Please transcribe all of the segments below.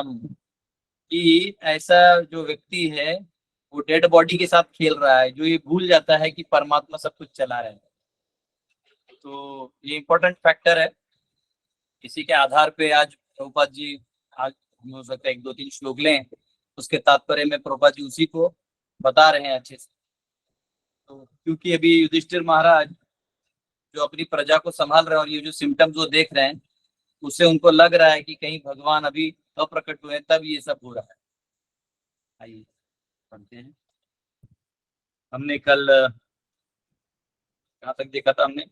कि ऐसा जो व्यक्ति है वो डेड बॉडी के साथ खेल रहा है, जो ये भूल जाता है कि परमात्मा सब कुछ चला रहा है। तो ये इम्पोर्टेंट फैक्टर है। इसी के आधार पे आज प्रभुपाद जी, आज हो सकता है एक दो तीन श्लोक लें, उसके तात्पर्य में प्रभुपाद जी उसी को बता रहे हैं अच्छे से। तो क्योंकि अभी युधिष्ठिर महाराज जो अपनी प्रजा को संभाल रहे हैं और ये जो सिम्टम्स वो देख रहे हैं, उससे उनको लग रहा है कि कहीं भगवान अभी अप्रकट हुए हैं, तब ये सब हो रहा है। आइए पढ़ते हैं। हमने कल कहाँ तक देखा था? हमने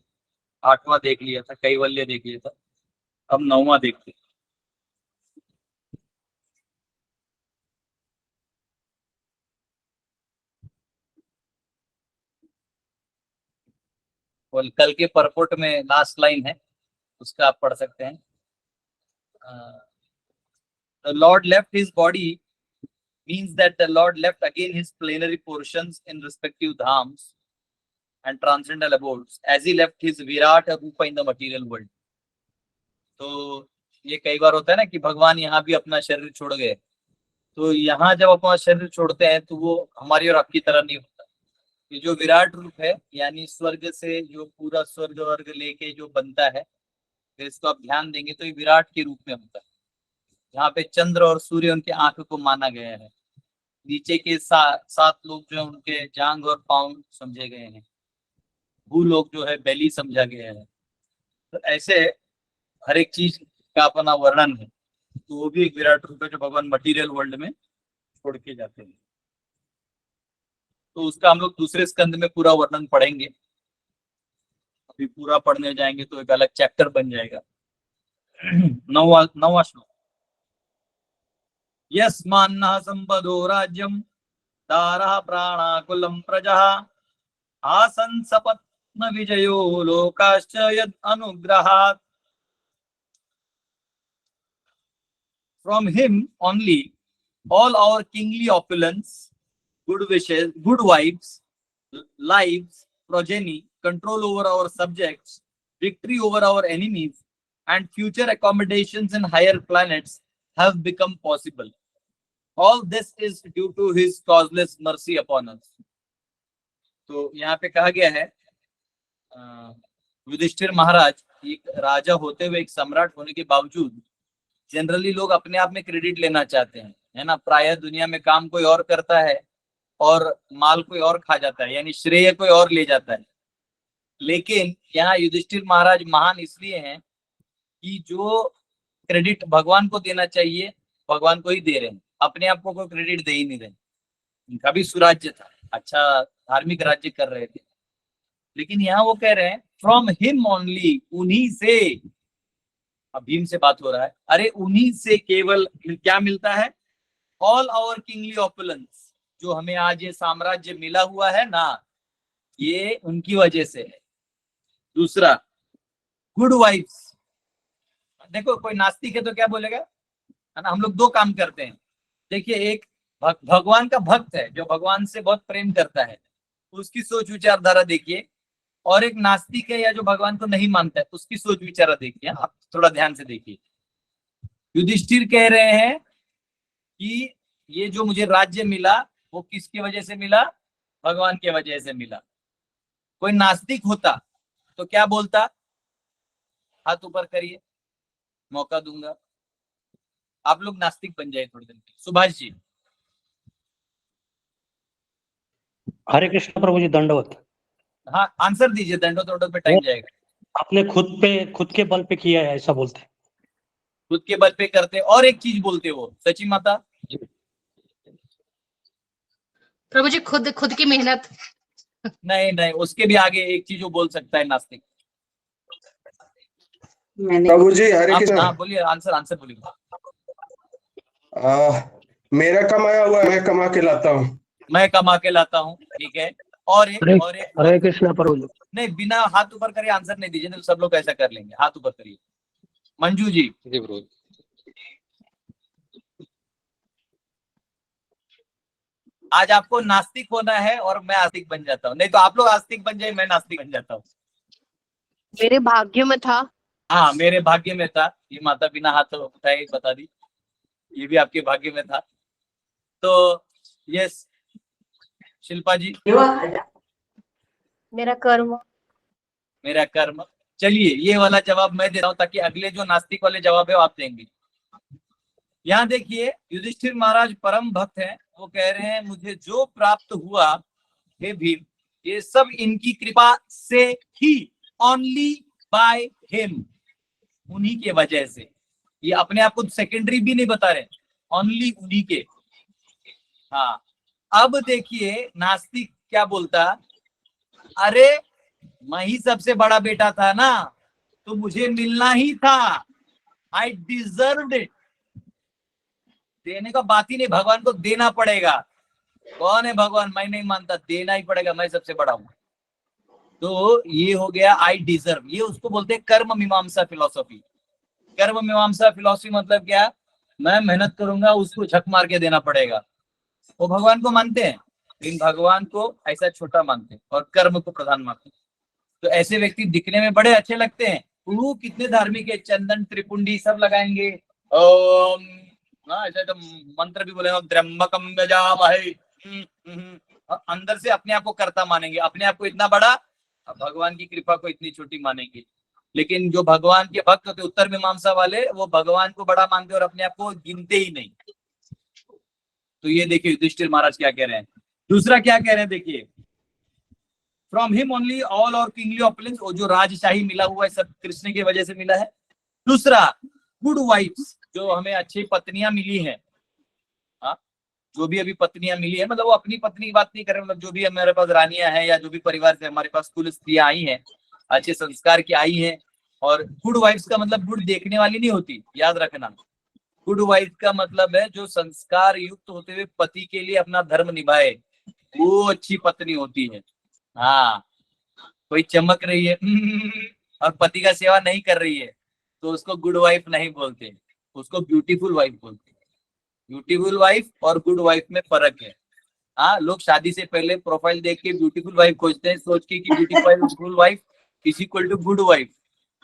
8वां देख लिया था, कैवल्य देख लिया था। अब 9वां देखते हैं। और कल के परपोर्ट में लास्ट लाइन है, उसका आप पढ़ सकते हैं। The Lord left his body means that the Lord left again his plenary portions in respective dhams and transcendental abodes as he left his Virat Rupa in the material world. तो ये कई बार होता है ना कि भगवान यहाँ भी अपना शरीर छोड़ गए। तो यहाँ जब अपना शरीर छोड़ते हैं तो वो हमारी और आपकी तरह नहीं होता। ये जो विराट रूप है, यानी स्वर्ग से जो पूरा स्वर्ग वर्ग लेके जो बनता है, तो इसको आप ध्यान देंगे तो ये विराट के रूप में होता है। यहाँ पे चंद्र और सूर्य उनके आंख को माना गया है। नीचे के 7 लोग जो है उनके जांग और पांव समझे गए हैं। भूलोक जो है बेली समझा गया है। तो ऐसे हर एक चीज का अपना वर्णन है। तो वो भी एक विराट रूप है जो भगवान मटेरियल वर्ल्ड में छोड़ के जाते हैं। तो उसका हम लोग दूसरे स्कंद में पूरा वर्णन पढ़ेंगे। अभी पूरा पढ़ने जाएंगे तो एक अलग चैप्टर बन जाएगा। 9वां श्लोक। यस्मान्नः संपदो राज्यम दारः प्राणाकुलम प्रजः आसन् सपत्न विजयो लोकाश्च यद अनुग्रहात्। From him only all our kingly opulence, good wishes, good wives, lives, progeny, control over our subjects, victory over our enemies, and future accommodations in higher planets have become possible. All this is due to his causeless mercy upon us. तो यहाँ पे कहा गया है युधिष्ठिर महाराज एक राजा होते हुए, एक सम्राट होने के बावजूद जनरली लोग अपने आप में क्रेडिट लेना चाहते हैं, है ना। प्रायः दुनिया में काम कोई और करता है और माल कोई और खा जाता है, यानी श्रेय कोई और ले जाता है। लेकिन यहाँ युधिष्ठिर महाराज महान इसलिए हैं कि जो क्रेडिट भगवान को देना चाहिए भगवान को ही दे रहे हैं, अपने आप को कोई क्रेडिट दे ही नहीं रहे। उनका भी सुराज्य था, अच्छा धार्मिक राज्य कर रहे थे, लेकिन यहाँ वो कह रहे हैं फ्रॉम हिम ओनली, उन्हीं से। अब भीम से बात हो रहा है, अरे उन्हीं से केवल क्या मिलता है? ऑल आवर किंगली ऑपुलेंस, जो हमें आज ये साम्राज्य मिला हुआ है ना, ये उनकी वजह से है। दूसरा, गुड वाइफ्स। देखो कोई नास्तिक है तो क्या बोलेगा, है ना। हम लोग 2 काम करते हैं। देखिए, एक भगवान का भक्त है जो भगवान से बहुत प्रेम करता है, उसकी सोच विचारधारा देखिए। और एक नास्तिक है या जो भगवान को नहीं मानता है, उसकी सोच विचार देखिए। आप थोड़ा ध्यान से देखिए। युधिष्ठिर कह रहे हैं कि ये जो मुझे राज्य मिला वो किसकी वजह से मिला? भगवान की वजह से मिला। कोई नास्तिक होता तो क्या बोलता? हाथ ऊपर करिए, मौका दूंगा। आप लोग नास्तिक बन जाए थोड़ी देर। सुभाष जी। हरे कृष्ण प्रभु जी, दंडवत। हाँ, आंसर दीजिए, दंडोत पे टाइम जाएगा। आपने खुद के बल पे किया है ऐसा बोलते हैं। खुद के बल पे करते। और एक चीज बोलते वो सची माता। प्रभु जी, खुद की मेहनत। नहीं नहीं, उसके भी आगे एक चीज वो बोल सकता है नास्तिक। प्रभु जी हरे कृष्ण। हाँ बोलिए, आंसर बोलिए। मेरा कमाया हुआ मैं कमा के लाता हूँ। मैं कमा के लाता हूँ, ठीक है। और एक हरे कृष्ण प्रभु जी। नहीं, बिना हाथ ऊपर करे आंसर नहीं दीजिए, तो सब लोग ऐसा कर लेंगे। हाथ ऊपर करिए। मंजू जी। आज आपको नास्तिक होना है और मैं आस्तिक बन जाता हूँ, नहीं तो आप लोग आस्तिक बन जाए, मैं नास्तिक बन जाता हूँ। मेरे भाग्य में था। हाँ, मेरे भाग्य में था। ये माता बिना हाथ उठाए बता दी। ये भी आपके भाग्य में था। तो यस शिल्पा जी। मेरा कर्म। मेरा कर्म। चलिए ये वाला जवाब मैं दे रहा हूं ताकि अगले जो नास्तिक वाले जवाब है वो आप देंगे। यहाँ देखिए युधिष्ठिर महाराज परम भक्त हैं, वो कह रहे हैं मुझे जो प्राप्त हुआ हे भीम ये सब इनकी कृपा से ही, ओनली बाय हिम, उन्हीं के वजह से। ये अपने आप को सेकेंडरी भी नहीं बता रहे, ओनली उन्हीं के। हाँ अब देखिए नास्तिक क्या बोलता, अरे मैं ही सबसे बड़ा बेटा था ना, तो मुझे मिलना ही था, आई डिजर्व्ड इट। देने का बात ही नहीं, भगवान को देना पड़ेगा। कौन है भगवान, मैं नहीं मानता, देना ही पड़ेगा, मैं सबसे बड़ा हूं। तो ये हो गया आई डिजर्व, ये उसको बोलते हैं कर्म मीमांसा फिलोसॉफी। कर्म मीमांसा फिलोसफी मतलब क्या, मैं मेहनत करूंगा उसको झक मार के देना पड़ेगा। वो भगवान को मानते हैं लेकिन भगवान को ऐसा छोटा मानते हैं और कर्म को प्रधान मानते हैं। तो ऐसे व्यक्ति दिखने में बड़े अच्छे लगते हैं, वो कितने धार्मिक है, चंदन त्रिपुंडी सब लगाएंगे, ओम ऐसे तो मंत्र भी बोलेंगे त्र्यंबकम यजामहे, और अंदर से अपने आप को कर्ता मानेंगे, अपने आप को इतना बड़ा, भगवान की कृपा को इतनी छोटी मानेंगे। लेकिन जो भगवान के भक्त होते उत्तर मीमांसा वाले, वो भगवान को बड़ा मानते और अपने आप को गिनते ही नहीं। तो ये देखिए युधिष्ठिर महाराज क्या कह रहे हैं। दूसरा क्या कह रहे हैं देखिए, फ्रॉम हिम ओनली ऑल और किंगली ऑपुलेंस, जो राजशाही मिला हुआ है सब कृष्ण की वजह से मिला है। दूसरा गुड वाइफ्स, जो हमें अच्छी पत्नियां मिली हैं। हाँ जो भी अभी पत्नियां मिली है, मतलब वो अपनी पत्नी की बात नहीं कर रहे, मतलब जो भी हमारे पास रानियां हैं या जो भी परिवार से हमारे पास कुल स्त्रियां आई हैं, अच्छे संस्कार की आई हैं। और गुड वाइफ्स का मतलब गुड देखने वाली नहीं होती, याद रखना। गुड वाइफ का मतलब है जो संस्कार युक्त होते हुए पति के लिए अपना धर्म निभाए, वो अच्छी पत्नी होती है। हाँ कोई चमक रही है और पति का सेवा नहीं कर रही है तो उसको गुड वाइफ नहीं बोलते, उसको ब्यूटीफुल वाइफ बोलते। ब्यूटीफुल वाइफ और गुड वाइफ में फर्क है। हाँ लोग शादी से पहले प्रोफाइल देख के ब्यूटीफुल वाइफ खोजते हैं, सोच के कि beautiful wife is equal to good wife,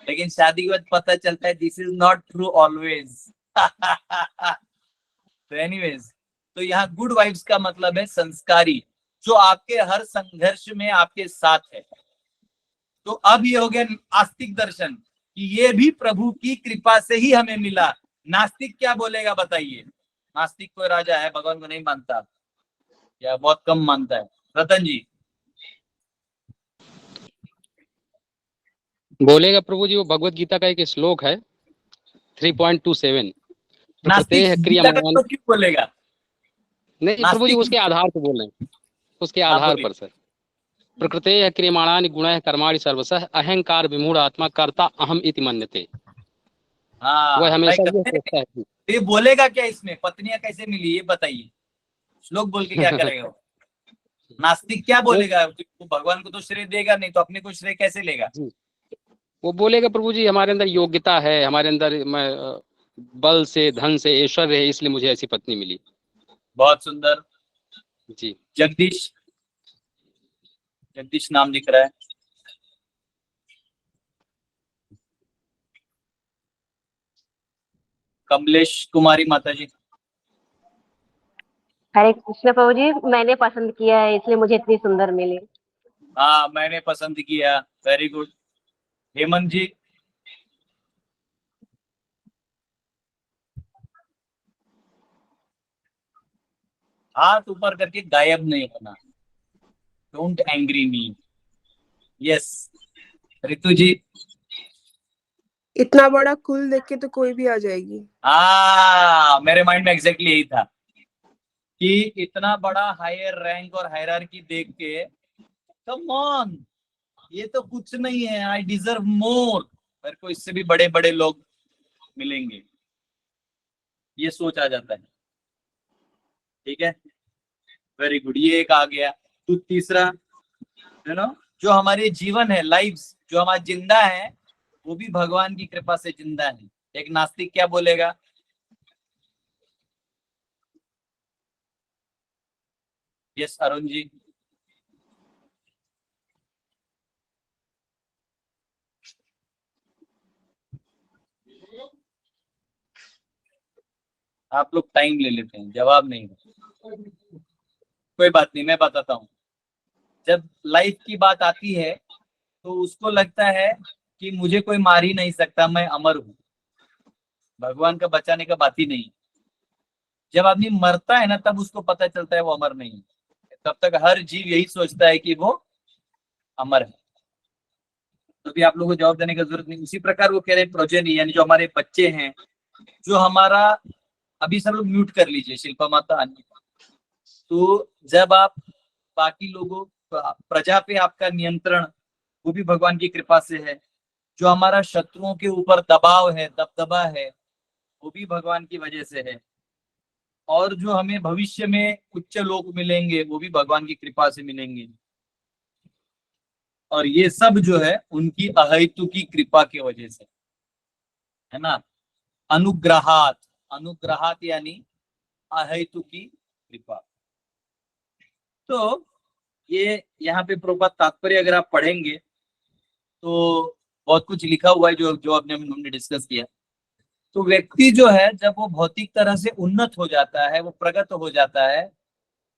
लेकिन शादी के बाद पता चलता है this is not true always. तो एनीवेज, तो यहाँ गुड वाइफ्स का मतलब है संस्कारी, जो आपके हर संघर्ष में आपके साथ है। तो अब ये हो गया आस्तिक दर्शन कि ये भी प्रभु की कृपा से ही हमें मिला। नास्तिक क्या बोलेगा बताइए, नास्तिक कोई राजा है भगवान को नहीं मानता या बहुत कम मानता है, रतन जी। बोलेगा प्रभु जी, वो भगवत गीता का एक श्लोक है 3.27, नास्तिक प्रकृतेः गीता का क्रियमाण। तो क्यों बोलेगा, नहीं प्रभु जी, नास्तिक। उसके आधार पर बोल रहे हैं, उसके हाँ आधार बोलिए। पर सर। प्रकृतेः क्रियमाणानि गुणः कर्माणि सर्वशः अहंकार विमूढ़ आत्मा कर्ता अहम इति मन्यते। वह हाँ मैं हमेशा ये करते सोचता है कि ये बोलेगा क्या, इसमें पत्नियां कैसे मिली ये बताइए, श्लोक बोल के क्या करेगा वो? नास्तिक क्या वो बोलेगा, वो भगवान को तो श्रेय देगा नहीं तो अपने को श्रेय कैसे लेगा। जी, वो बोलेगा प्रभु जी हमारे अंदर योग्यता है, हमारे अंदर बल से धन से ऐश्वर्य है, इसलिए मुझे ऐसी पत्नी मिली। बहुत सुंदर। जी जगदीश, जगदीश नाम दिख रहा है। कमलेश कुमारी माता जी। हरे कृष्ण प्रभु जी, मैंने पसंद किया है इसलिए मुझे इतनी सुंदर मिली। हाँ मैंने पसंद किया, वेरी गुड। हेमंत जी। हाथ ऊपर करके गायब नहीं होना, don't angry me. Yes Ritu ji. इतना बड़ा कुल देख के तो कोई भी आ जाएगी। हाँ मेरे माइंड में एग्जैक्टली यही था कि इतना बड़ा हायर रैंक और हायरार्की देख के, कम ऑन, ये तो कुछ नहीं है, आई डिजर्व मोर, मेरे को इससे भी बड़े बड़े लोग मिलेंगे, ये सोच आ जाता है। ठीक है, वेरी गुड, ये एक आ गया। तो तीसरा है ना, जो हमारे जीवन है, लाइफ्स जो हमारा जिंदा है, वो भी भगवान की कृपा से जिंदा है। एक नास्तिक क्या बोलेगा, यस अरुण जी। आप लोग टाइम ले लेते हैं, जवाब नहीं है। कोई बात नहीं, मैं बताता हूँ। जब लाइफ की बात आती है तो उसको लगता है कि मुझे कोई मार ही नहीं सकता, मैं अमर हूँ, भगवान का बचाने का बात ही नहीं। जब आदमी मरता है ना, तब उसको पता चलता है वो अमर नहीं है। तब तक हर जीव यही सोचता है कि वो अमर है। तो भी आप लोगों को जवाब देने की जरूरत नहीं। उसी प्रकार वो कह रहे प्रोजेनी, यानी जो हमारे बच्चे हैं, जो हमारा, अभी सब लोग म्यूट कर लीजिए, शिल्पा माता अन्य। तो जब आप बाकी लोगों, प्रजा पे आपका नियंत्रण वो भी भगवान की कृपा से है। जो हमारा शत्रुओं के ऊपर दबाव है, दबदबा है, वो भी भगवान की वजह से है। और जो हमें भविष्य में उच्च लोक मिलेंगे, वो भी भगवान की कृपा से मिलेंगे। और ये सब जो है उनकी अहेतु की कृपा की वजह से है ना। अनुग्रहात, अनुग्रहात यानी अहेतु की कृपा। तो ये यहाँ पे प्रभुपाद तात्पर्य अगर आप पढ़ेंगे तो बहुत कुछ लिखा हुआ है, जो जो अपने हमने डिस्कस किया। तो व्यक्ति जो है, जब वो भौतिक तरह से उन्नत हो जाता है, वो प्रगत हो जाता है,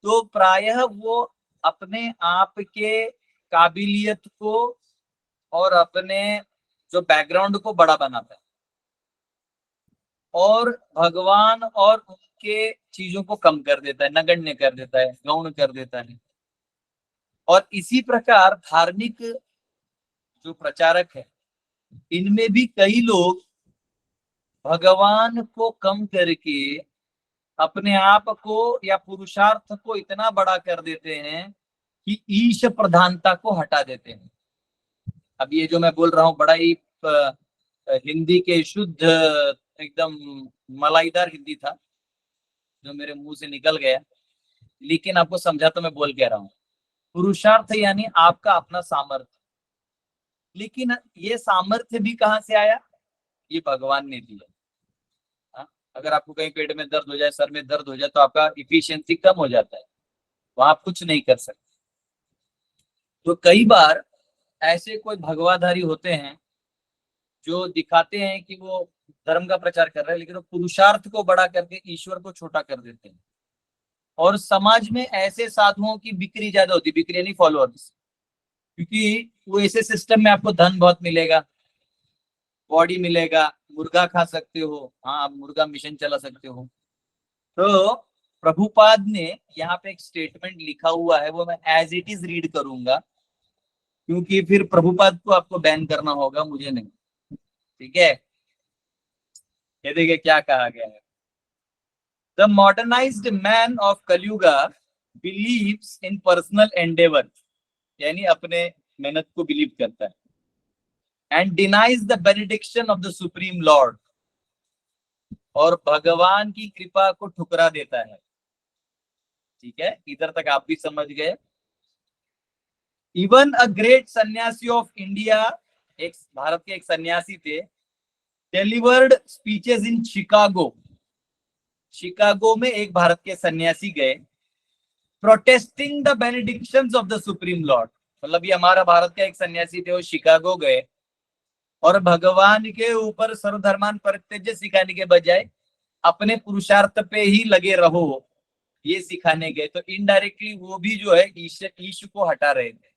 तो प्रायः वो अपने आप के काबिलियत को और अपने जो बैकग्राउंड को बड़ा बनाता है, और भगवान और उनके चीजों को कम कर देता है, नगण्य कर देता है, गौण कर देता है। और इसी प्रकार धार्मिक जो प्रचारक है, इनमें भी कई लोग भगवान को कम करके अपने आप को या पुरुषार्थ को इतना बड़ा कर देते हैं कि ईश प्रधानता को हटा देते हैं। अब ये जो मैं बोल रहा हूँ बड़ा ही हिंदी के शुद्ध एकदम मलाईदार हिंदी था, जो मेरे मुंह से निकल गया, लेकिन आपको समझा तो मैं बोल कह रहा हूँ। पुरुषार्थ यानी आपका अपना सामर्थ्य, लेकिन ये सामर्थ्य भी कहाँ से आया? ये भगवान ने दिया। अगर आपको कहीं पेट में दर्द हो जाए, सर में दर्द हो जाए, तो आपका इफिशियंसी कम हो जाता है, वहां आप कुछ नहीं कर सकते। तो कई बार ऐसे कोई भगवाधारी होते हैं जो दिखाते हैं कि वो धर्म का प्रचार कर रहे हैं, लेकिन वो पुरुषार्थ को बड़ा करके ईश्वर को छोटा कर देते हैं। और समाज में ऐसे साधुओं की बिक्री ज्यादा होती है, बिक्री यानी फॉलोअर्स, क्योंकि वो ऐसे सिस्टम में आपको धन बहुत मिलेगा, बॉडी मिलेगा, मुर्गा खा सकते हो, हाँ आप मुर्गा मिशन चला सकते हो। तो प्रभुपाद ने यहाँ पे एक स्टेटमेंट लिखा हुआ है, वो मैं एज इट इज रीड करूंगा, क्योंकि फिर प्रभुपाद को आपको बैन करना होगा, मुझे नहीं। ठीक है, ये देखिए क्या कहा गया है। The modernised man of Kalyuga believes in personal Endeavour, यानी अपने मेहनत को बिलीव करता है, and denies the benediction of the supreme Lord, और भगवान की कृपा को ठुकरा देता है। ठीक है, इधर तक आप भी समझ गए। Even a great sannyasi of India, एक भारत के एक सन्यासी थे, delivered speeches in Chicago. Chicago में एक भारत के सन्यासी गए, protesting the benedictions of the supreme lord. मतलब ये हमारा भारत का एक सन्यासी थे, वो शिकागो गए और भगवान के ऊपर सर्वधर्मान परित्यज्य सिखाने के बजाय अपने पुरुषार्थ पे ही लगे रहो, ये सिखाने गए। तो इनडायरेक्टली वो भी जो है ईश को हटा रहे थे,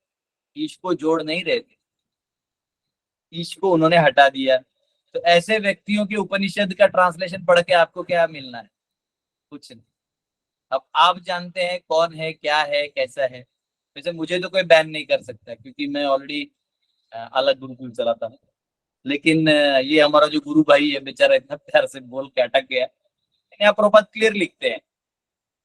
ईश को जोड़ नहीं रहे थे, ईश को उन्होंने हटा दिया। तो ऐसे व्यक्तियों के उपनिषद का ट्रांसलेशन पढ़ के आपको क्या मिलना है? कुछ नहीं। अब आप जानते हैं कौन है, क्या है, कैसा है। वैसे मुझे तो कोई बैन नहीं कर सकता, क्योंकि मैं ऑलरेडी अलग गुरुकुल चलाता हूँ। लेकिन ये हमारा जो गुरु भाई है बेचारा इतना प्यार से बोल के अटक गया। यहाँ प्रभुपाद क्लियर लिखते हैं,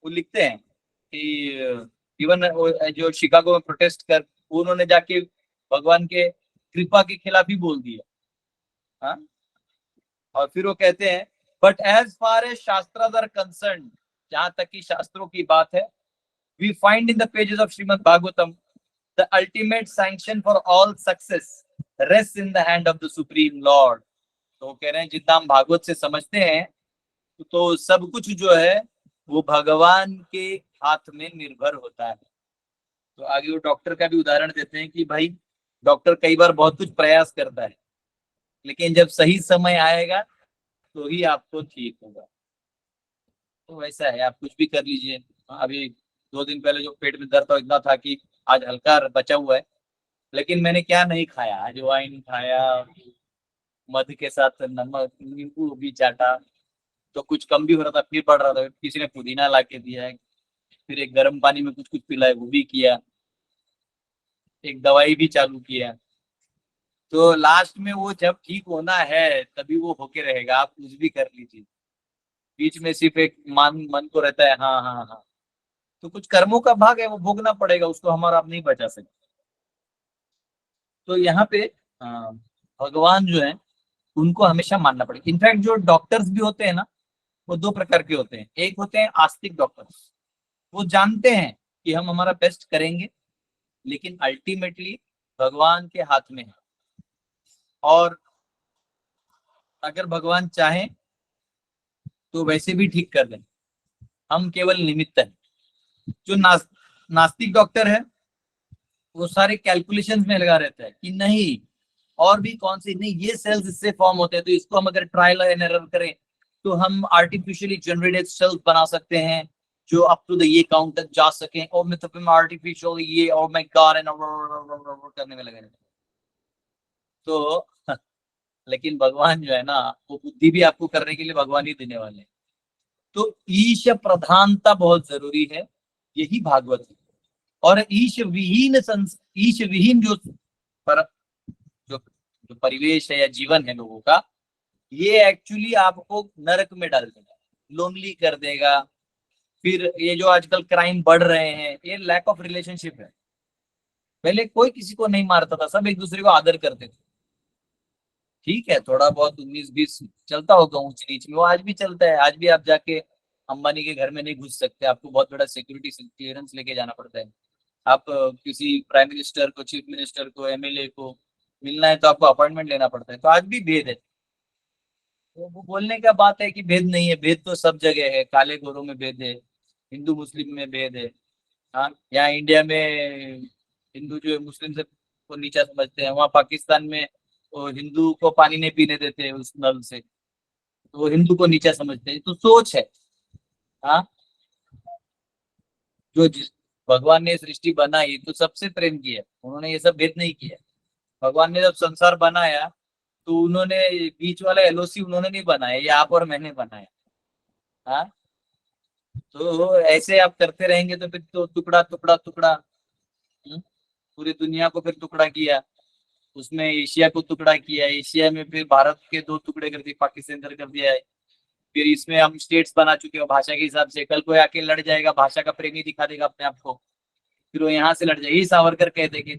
वो लिखते हैं कि इवन जो शिकागो में प्रोटेस्ट कर, उन्होंने जाके भगवान के कृपा के खिलाफ ही बोल दिया। हाँ, और फिर वो कहते हैं but as far as shastras are concerned, जहां तक की शास्त्रों की बात है, we find in the pages of Shrimad Bhagavatam the ultimate sanction for all success rest in the hand of the supreme lord. तो कह रहे हैं जितना हम भागवत से समझते हैं तो सब कुछ जो है वो भगवान के हाथ में निर्भर होता है। तो आगे वो डॉक्टर का भी उदाहरण देते हैं कि भाई डॉक्टर कई बार बहुत कुछ प्रयास करता है, लेकिन जब सही समय आएगा तो ही आपको ठीक होगा। तो वैसा है, आप कुछ भी कर लीजिए। अभी 2 दिन पहले जो पेट में दर्द था इतना था कि आज हल्का बचा हुआ है, लेकिन मैंने क्या नहीं खाया, अजवाइन खाया, मध के साथ नमक नींबू भी चाटा, तो कुछ कम भी हो रहा था, फिर बढ़ रहा था, किसी ने पुदीना ला के दिया है, फिर एक गर्म पानी में कुछ कुछ पिलाया वो भी किया, एक दवाई भी चालू किया। तो लास्ट में वो जब ठीक होना है तभी वो होके रहेगा, आप कुछ भी कर लीजिए। बीच में सिर्फ एक मन को रहता है हाँ हाँ हाँ, तो कुछ कर्मों का भाग है, वो भोगना पड़ेगा, उसको हमारा आप नहीं बचा सकते। तो यहाँ पे भगवान जो है उनको हमेशा मानना पड़ेगा। इनफैक्ट जो डॉक्टर्स भी होते हैं ना, वो 2 प्रकार के होते हैं। एक होते हैं आस्तिक डॉक्टर्स, वो जानते हैं कि हम हमारा बेस्ट करेंगे, लेकिन अल्टीमेटली भगवान के हाथ में है, और अगर भगवान चाहे तो वैसे भी ठीक कर दें, हम केवल निमित्त हैं। जो नास्तिक डॉक्टर है वो सारे कैलकुलेशंस में लगा रहता है कि नहीं और भी कौन सी, नहीं ये सेल्स इससे फॉर्म होते हैं, तो इसको हम अगर ट्रायल एंड एरर करें तो हम आर्टिफिशियली जनरेटेड सेल्स बना सकते हैं जो अप टू द ये काउंट तक जा सके, और मैं तो आर्टिफिशियल ये और मैं गॉड एंड करने में लगे रहते। तो लेकिन भगवान जो है ना, वो बुद्धि भी आपको करने के लिए भगवान ही देने वाले हैं। तो ईश प्रधानता बहुत जरूरी है, यही भागवत है। और ईश विहीन जो जो परिवेश है या जीवन है लोगों का, ये एक्चुअली आपको नरक में डाल देगा, लोनली कर देगा। फिर ये जो आजकल क्राइम बढ़ रहे हैं, ये लैक ऑफ रिलेशनशिप है। पहले कोई किसी को नहीं मारता था, सब एक दूसरे को आदर करते थे। ठीक है, थोड़ा बहुत 19-20 चलता होगा ऊंच नीच में, वो आज भी चलता है। आज भी आप जाके अंबानी के घर में नहीं घुस सकते, आपको बहुत बड़ा सिक्योरिटी क्लियरेंस लेके जाना पड़ता है। आप किसी प्राइम मिनिस्टर को, चीफ मिनिस्टर को, एमएलए को मिलना है तो आपको अपॉइंटमेंट लेना पड़ता है। तो आज भी भेद है। तो वो बोलने का बात है कि भेद नहीं है, भेद तो सब जगह है, काले गोरों में भेद है, हिंदू मुस्लिम में भेद है। हाँ, यहाँ इंडिया में हिंदू जो है मुस्लिम से को नीचा समझते हैं, वहाँ पाकिस्तान में वो हिंदू को पानी नहीं पीने देते उस नल से, तो वो हिंदू को नीचा समझते हैं। तो सोच है। हाँ, जो जिस भगवान ने सृष्टि बनाई तो सबसे प्रेम किया, उन्होंने ये सब भेद नहीं किया। भगवान ने जब संसार बनाया तो उन्होंने बीच वाला एलओसी उन्होंने नहीं बनाया, ये आप और मैंने बनाया। हाँ, तो ऐसे आप करते रहेंगे तो फिर तो टुकड़ा टुकड़ा टुकड़ा, पूरी दुनिया को फिर टुकड़ा किया, उसमें एशिया को टुकड़ा किया, एशिया में फिर भारत के 2 टुकड़े कर दिए, पाकिस्तान कर दिया है। फिर इसमें हम स्टेट्स बना चुके हो भाषा के हिसाब से, कल कोई आके लड़ जाएगा, भाषा का प्रेमी दिखा देगा अपने आप को, फिर वो यहाँ से लड़ जाएगी। यही सावरकर कहते कि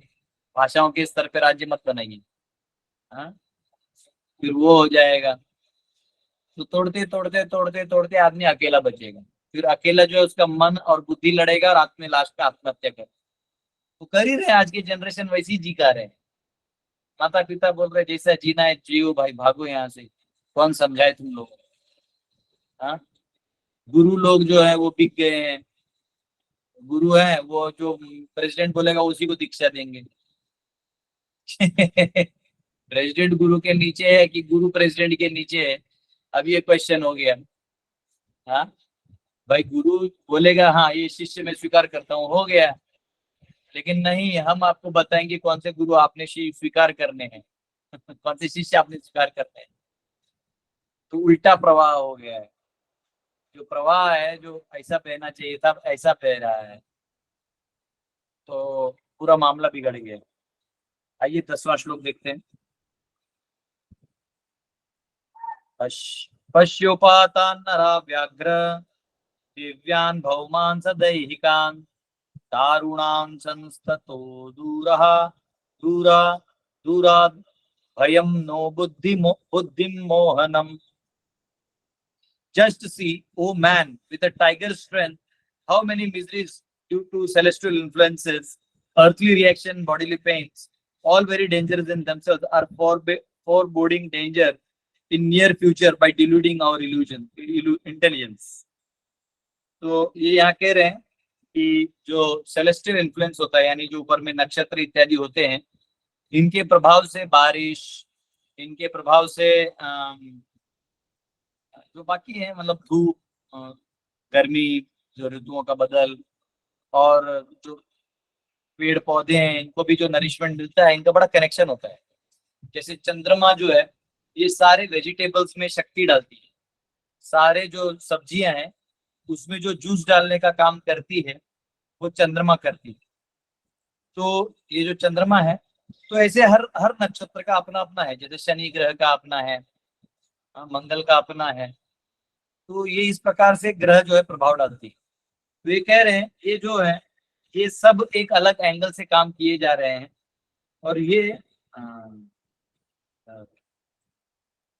भाषाओं के स्तर पर राज्य मत बनाइए। हाँ, फिर वो हो जाएगा। तो तोड़ते तोड़ते तोड़ते तोड़ते आदमी अकेला बचेगा, फिर अकेला जो है उसका मन और बुद्धि लड़ेगा, और आत्म लास्ट में आत्महत्या कर, तो कर ही रहे। आज की जनरेशन वैसी जी का रहे। माता पिता बोल रहे जैसा जीना है जियो भाई, भागो यहाँ से, कौन समझाए तुम लोग। हाँ, गुरु लोग जो है वो बिक गए हैं। गुरु है वो जो प्रेसिडेंट बोलेगा उसी को दीक्षा देंगे। प्रेसिडेंट गुरु के नीचे है कि गुरु प्रेसिडेंट के नीचे है, अब ये क्वेश्चन हो गया। हाँ भाई, गुरु बोलेगा हाँ ये शिष्य मैं स्वीकार करता हूँ, हो गया। लेकिन नहीं, हम आपको बताएंगे कौन से गुरु आपने स्वीकार करने हैं, कौन से शिष्य आपने स्वीकार करने हैं। तो उल्टा प्रवाह हो गया है। जो प्रवाह है, जो ऐसा बहना चाहिए था ऐसा बह रहा है, तो पूरा मामला बिगड़ गया। आइए 10वां श्लोक देखते हैं। पश्योपातान नरा व्याघ्र दिव्यान भौमान सदैहिकान दारुणां संस्ततो दूरः दूरा दूरात् भयं नो बुद्धिं Mohanam. Just see, O man, with a tiger's strength, how many miseries due to celestial influences, earthly reaction, bodily pains, all very dangerous in themselves, are foreboding danger in near future by deluding our intelligence. तो ये यहाँ कह रहे हैं कि जो celestial influence होता है, यानी जो ऊपर में नक्षत्र इत्यादि होते हैं, इनके प्रभाव से बारिश, इनके प्रभाव से जो बाकी है मतलब धूप, गर्मी, जो ऋतुओं का बदल, और जो पेड़ पौधे हैं इनको भी जो नरिशमेंट मिलता है, इनका बड़ा कनेक्शन होता है। जैसे चंद्रमा जो है ये सारे वेजिटेबल्स में शक्ति डालती है, सारे जो सब्जियां हैं उसमें जो जूस डालने का काम करती है वो चंद्रमा करती है। तो ये जो चंद्रमा है, तो ऐसे हर हर नक्षत्र का अपना अपना है, जैसे शनि ग्रह का अपना है, मंगल का अपना है। तो ये इस प्रकार से ग्रह जो है प्रभाव डालती है। तो ये कह रहे हैं ये जो है ये सब एक अलग एंगल से काम किए जा रहे हैं। और ये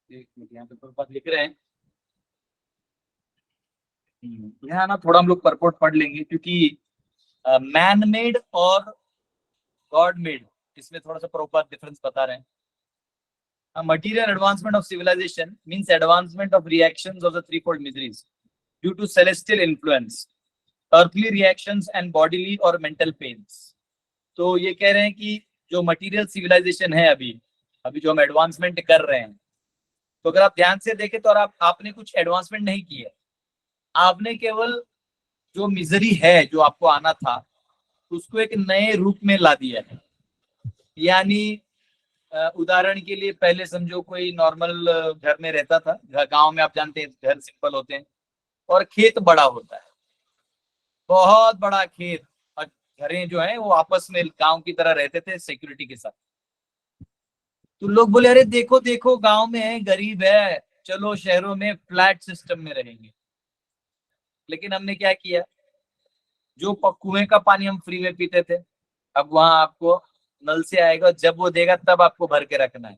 एक मिनट, यहाँ पे प्रभुपाद लिख रहे हैं, यहाँ ना थोड़ा हम लोग परपोर्ट पढ़ लेंगे, क्योंकि मैन मेड और गॉड मेड, इसमें थोड़ा सा प्रभुपाद डिफरेंस बता रहे हैं। Material advancement of civilization means advancement of reactions of the threefold miseries due to celestial influence, earthly reactions and bodily or mental pains. तो ये कह रहे हैं कि जो मटेरियल सिविलाइजेशन है अभी जो हम एडवांसमेंट कर रहे हैं, तो अगर आप ध्यान से देखें तो आपने कुछ एडवांसमेंट नहीं की है, आपने केवल जो मिजरी है जो आपको आना था उसको एक नए रूप में ला दिया है। यानी उदाहरण के लिए पहले समझो कोई नॉर्मल घर में रहता था, गांव में आप जानते हैं घर सिंपल होते हैं और खेत बड़ा होता है, बहुत बड़ा खेत, और घरें जो है वो आपस में गांव की तरह रहते थे सिक्योरिटी के साथ। तो लोग बोले अरे देखो देखो गांव में है, गरीब है, चलो शहरों में फ्लैट सिस्टम में रहेंगे। लेकिन हमने क्या किया, जो कुएं का पानी हम फ्री में पीते थे, अब वहां आपको नल से आएगा, जब वो देगा तब आपको भर के रखना है।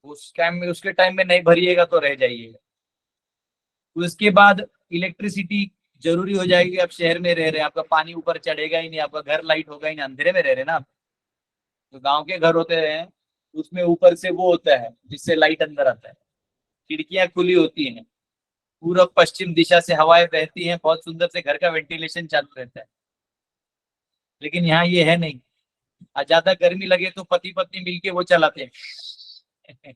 उसके टाइम में नहीं भरिएगा तो रह जाइएगा। उसके बाद इलेक्ट्रिसिटी जरूरी हो जाएगी, आप शहर में रह रहे हैं, आपका पानी ऊपर चढ़ेगा ही नहीं, आपका घर लाइट होगा ही नहीं, अंधेरे में रह रहे हैं ना आप। तो गांव के घर होते हैं उसमें ऊपर से वो होता है जिससे लाइट अंदर आता है, खिड़कियां खुली होती हैं, पूर्व पश्चिम दिशा से हवाएं बहती हैं, बहुत सुंदर से घर का वेंटिलेशन चालू रहता है। लेकिन यहाँ ये है नहीं, ज्यादा गर्मी लगे तो पति पत्नी मिलके वो चलाते हैं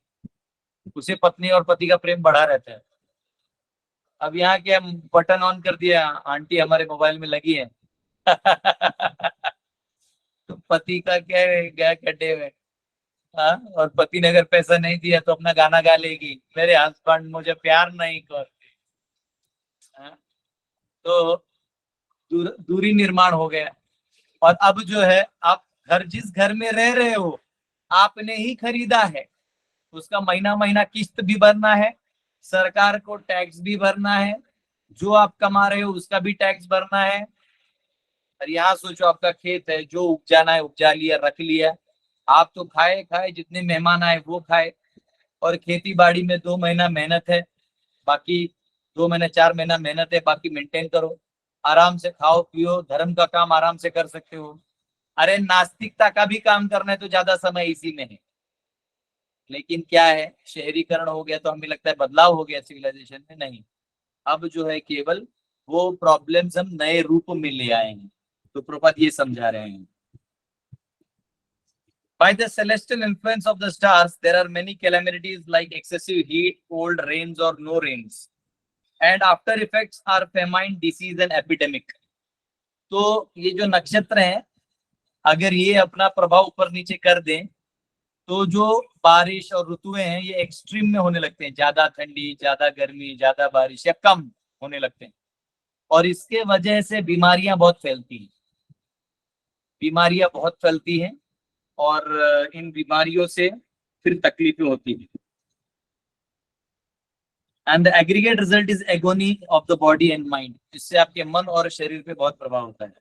उसे पत्नी और पति का प्रेम बढ़ा रहता है। अब यहाँ के हम बटन ऑन कर दिया, आंटी हमारे मोबाइल में लगी है तो पति का क्या गया गड्ढे में। हाँ, और पति ने अगर पैसा नहीं दिया तो अपना गाना गा लेगी, मेरे हस्बैंड मुझे प्यार नहीं करते। तो दूरी निर्माण हो गया। और अब जो है आप जिस घर में रह रहे हो आपने ही खरीदा है, उसका महीना महीना किस्त भी भरना है, सरकार को टैक्स भी भरना है, जो आप कमा रहे हो उसका भी टैक्स भरना है। और यहाँ सोचो आपका खेत है, जो उपजाना है उपजा लिया, रख लिया, आप तो खाए जितने मेहमान आए वो खाए। और खेती बाड़ी में 2 महीना मेहनत है, बाकी 2 महीना 4 महीना मेहनत है, बाकी मेंटेन करो, आराम से खाओ पियो, धर्म का काम आराम से कर सकते हो। अरे नास्तिकता का भी काम करना है तो ज्यादा समय इसी में है। लेकिन क्या है, शहरीकरण हो गया तो हमें लगता है बदलाव हो गया सिविलाइजेशन में, नहीं, अब जो है केवल वो प्रॉब्लम्स हम नए रूप में ले आए हैं। तो प्रभुपाद ये समझा रहे हैं, by the celestial influence of the stars there are many calamities like excessive heat, cold, rains or no rains, and after effects are famine, disease and epidemic। तो ये जो नक्षत्र हैं अगर ये अपना प्रभाव ऊपर नीचे कर दें तो जो बारिश और ऋतुएं हैं ये एक्सट्रीम में होने लगते हैं, ज्यादा ठंडी, ज्यादा गर्मी, ज्यादा बारिश या कम होने लगते हैं। और इसके वजह से बीमारियां बहुत फैलती हैं, बीमारियां बहुत फैलती हैं, और इन बीमारियों से फिर तकलीफें होती हैं। And the aggregate result is agony of the body and mind, इससे आपके मन और शरीर पे बहुत प्रभाव होता है।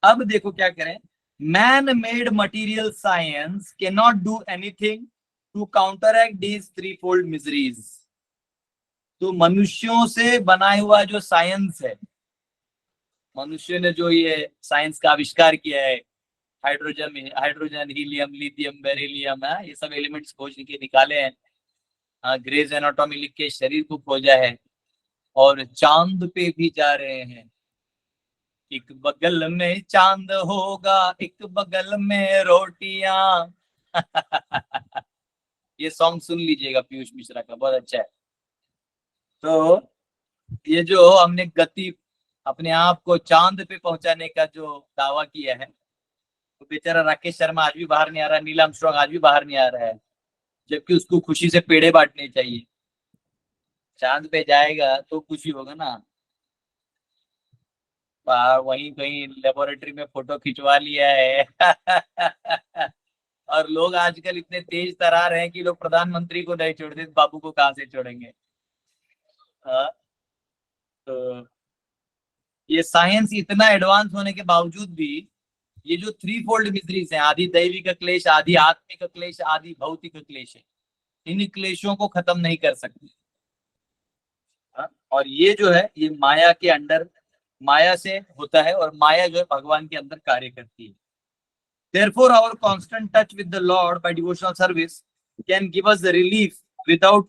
अब देखो क्या करें, man made material science can not do anything to counteract these threefold miseries. तो मनुष्यों से बना हुआ जो साइंस है, मनुष्य ने जो ये साइंस का आविष्कार किया है, हाइड्रोजन, हीलियम, लिथियम, बेरिलियम, ये सब एलिमेंट्स खोज के निकाले हैं, ग्रेज एनाटॉमी लिख के शरीर को खोजा है, और चांद पे भी जा रहे हैं। एक बगल में चांद होगा, एक बगल में रोटियां ये सॉन्ग सुन लीजिएगा पीयूष मिश्रा का, बहुत अच्छा है। तो ये जो हमने गति अपने आप को चांद पे पहुंचाने का जो दावा किया है, तो बेचारा राकेश शर्मा आज भी बाहर नहीं आ रहा, नील आर्मस्ट्रांग आज भी बाहर नहीं आ रहा है, जबकि उसको खुशी से पेड़े बांटने चाहिए। चांद पे जाएगा तो खुशी होगा ना। वहीं कहीं लेबोरेटरी में फोटो खिंचवा लिया है और लोग आजकल इतने तेज तरार हैं कि लोग प्रधानमंत्री को नहीं छोड़ते, बाबू को कहां से छोड़ेंगे। हाँ, तो ये साइंस इतना एडवांस होने के बावजूद भी ये जो थ्री फोल्ड मिस्ट्रीज हैं, आदि दैविक क्लेश, आदि आत्मिक क्लेश, आदि भौतिक क्लेश है, इन क्लेशों को खत्म नहीं कर सकते। और ये जो है ये माया के अंडर, माया से होता है, और माया जो है भगवान के अंदर कार्य करती है। Therefore, our constant touch with the Lord by devotional service can give us the relief without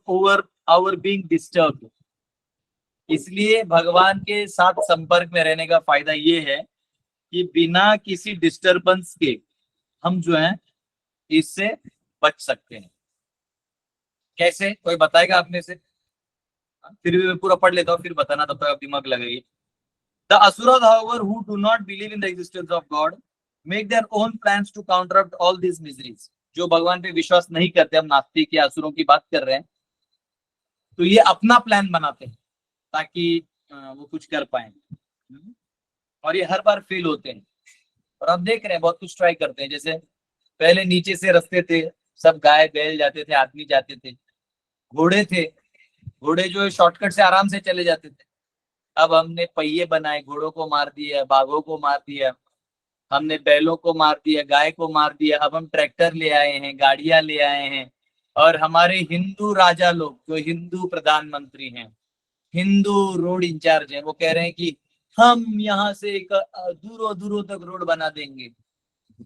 our being disturbed. इसलिए भगवान के साथ संपर्क में रहने का फायदा ये है कि बिना किसी डिस्टरबेंस के हम जो है इससे बच सकते हैं। कैसे, कोई बताएगा आप में से? फिर भी मैं पूरा पढ़ लेता हूँ, फिर बताना, तब तक आप दिमाग लगाइए। The asuras, however, who do not believe in the existence of God, make their own plans to counteract all these miseries. जो भगवान पे विश्वास नहीं करते, हम नास्तिक या असुरों की बात कर रहे हैं, तो ये अपना प्लान बनाते हैं ताकि वो कुछ कर पाए, और ये हर बार फेल होते हैं। और आप देख रहे हैं बहुत कुछ ट्राई करते हैं। जैसे पहले नीचे से रास्ते थे, सब गाय बैल जाते थे, आदमी जाते थे, घोड़े थे, घोड़े जो है शॉर्टकट से आराम से चले जाते थे। अब हमने पहिए बनाए, घोड़ों को मार दिया, बाघों को मार दिया, हमने बैलों को मार दिया, गाय को मार दिया। अब हम ट्रैक्टर ले आए हैं, गाड़ियां ले आए हैं, और हमारे हिंदू राजा लोग जो हिंदू प्रधानमंत्री हैं, हिंदू रोड इंचार्ज हैं, वो कह रहे हैं कि हम यहाँ से दूरों दूरों तक रोड बना देंगे।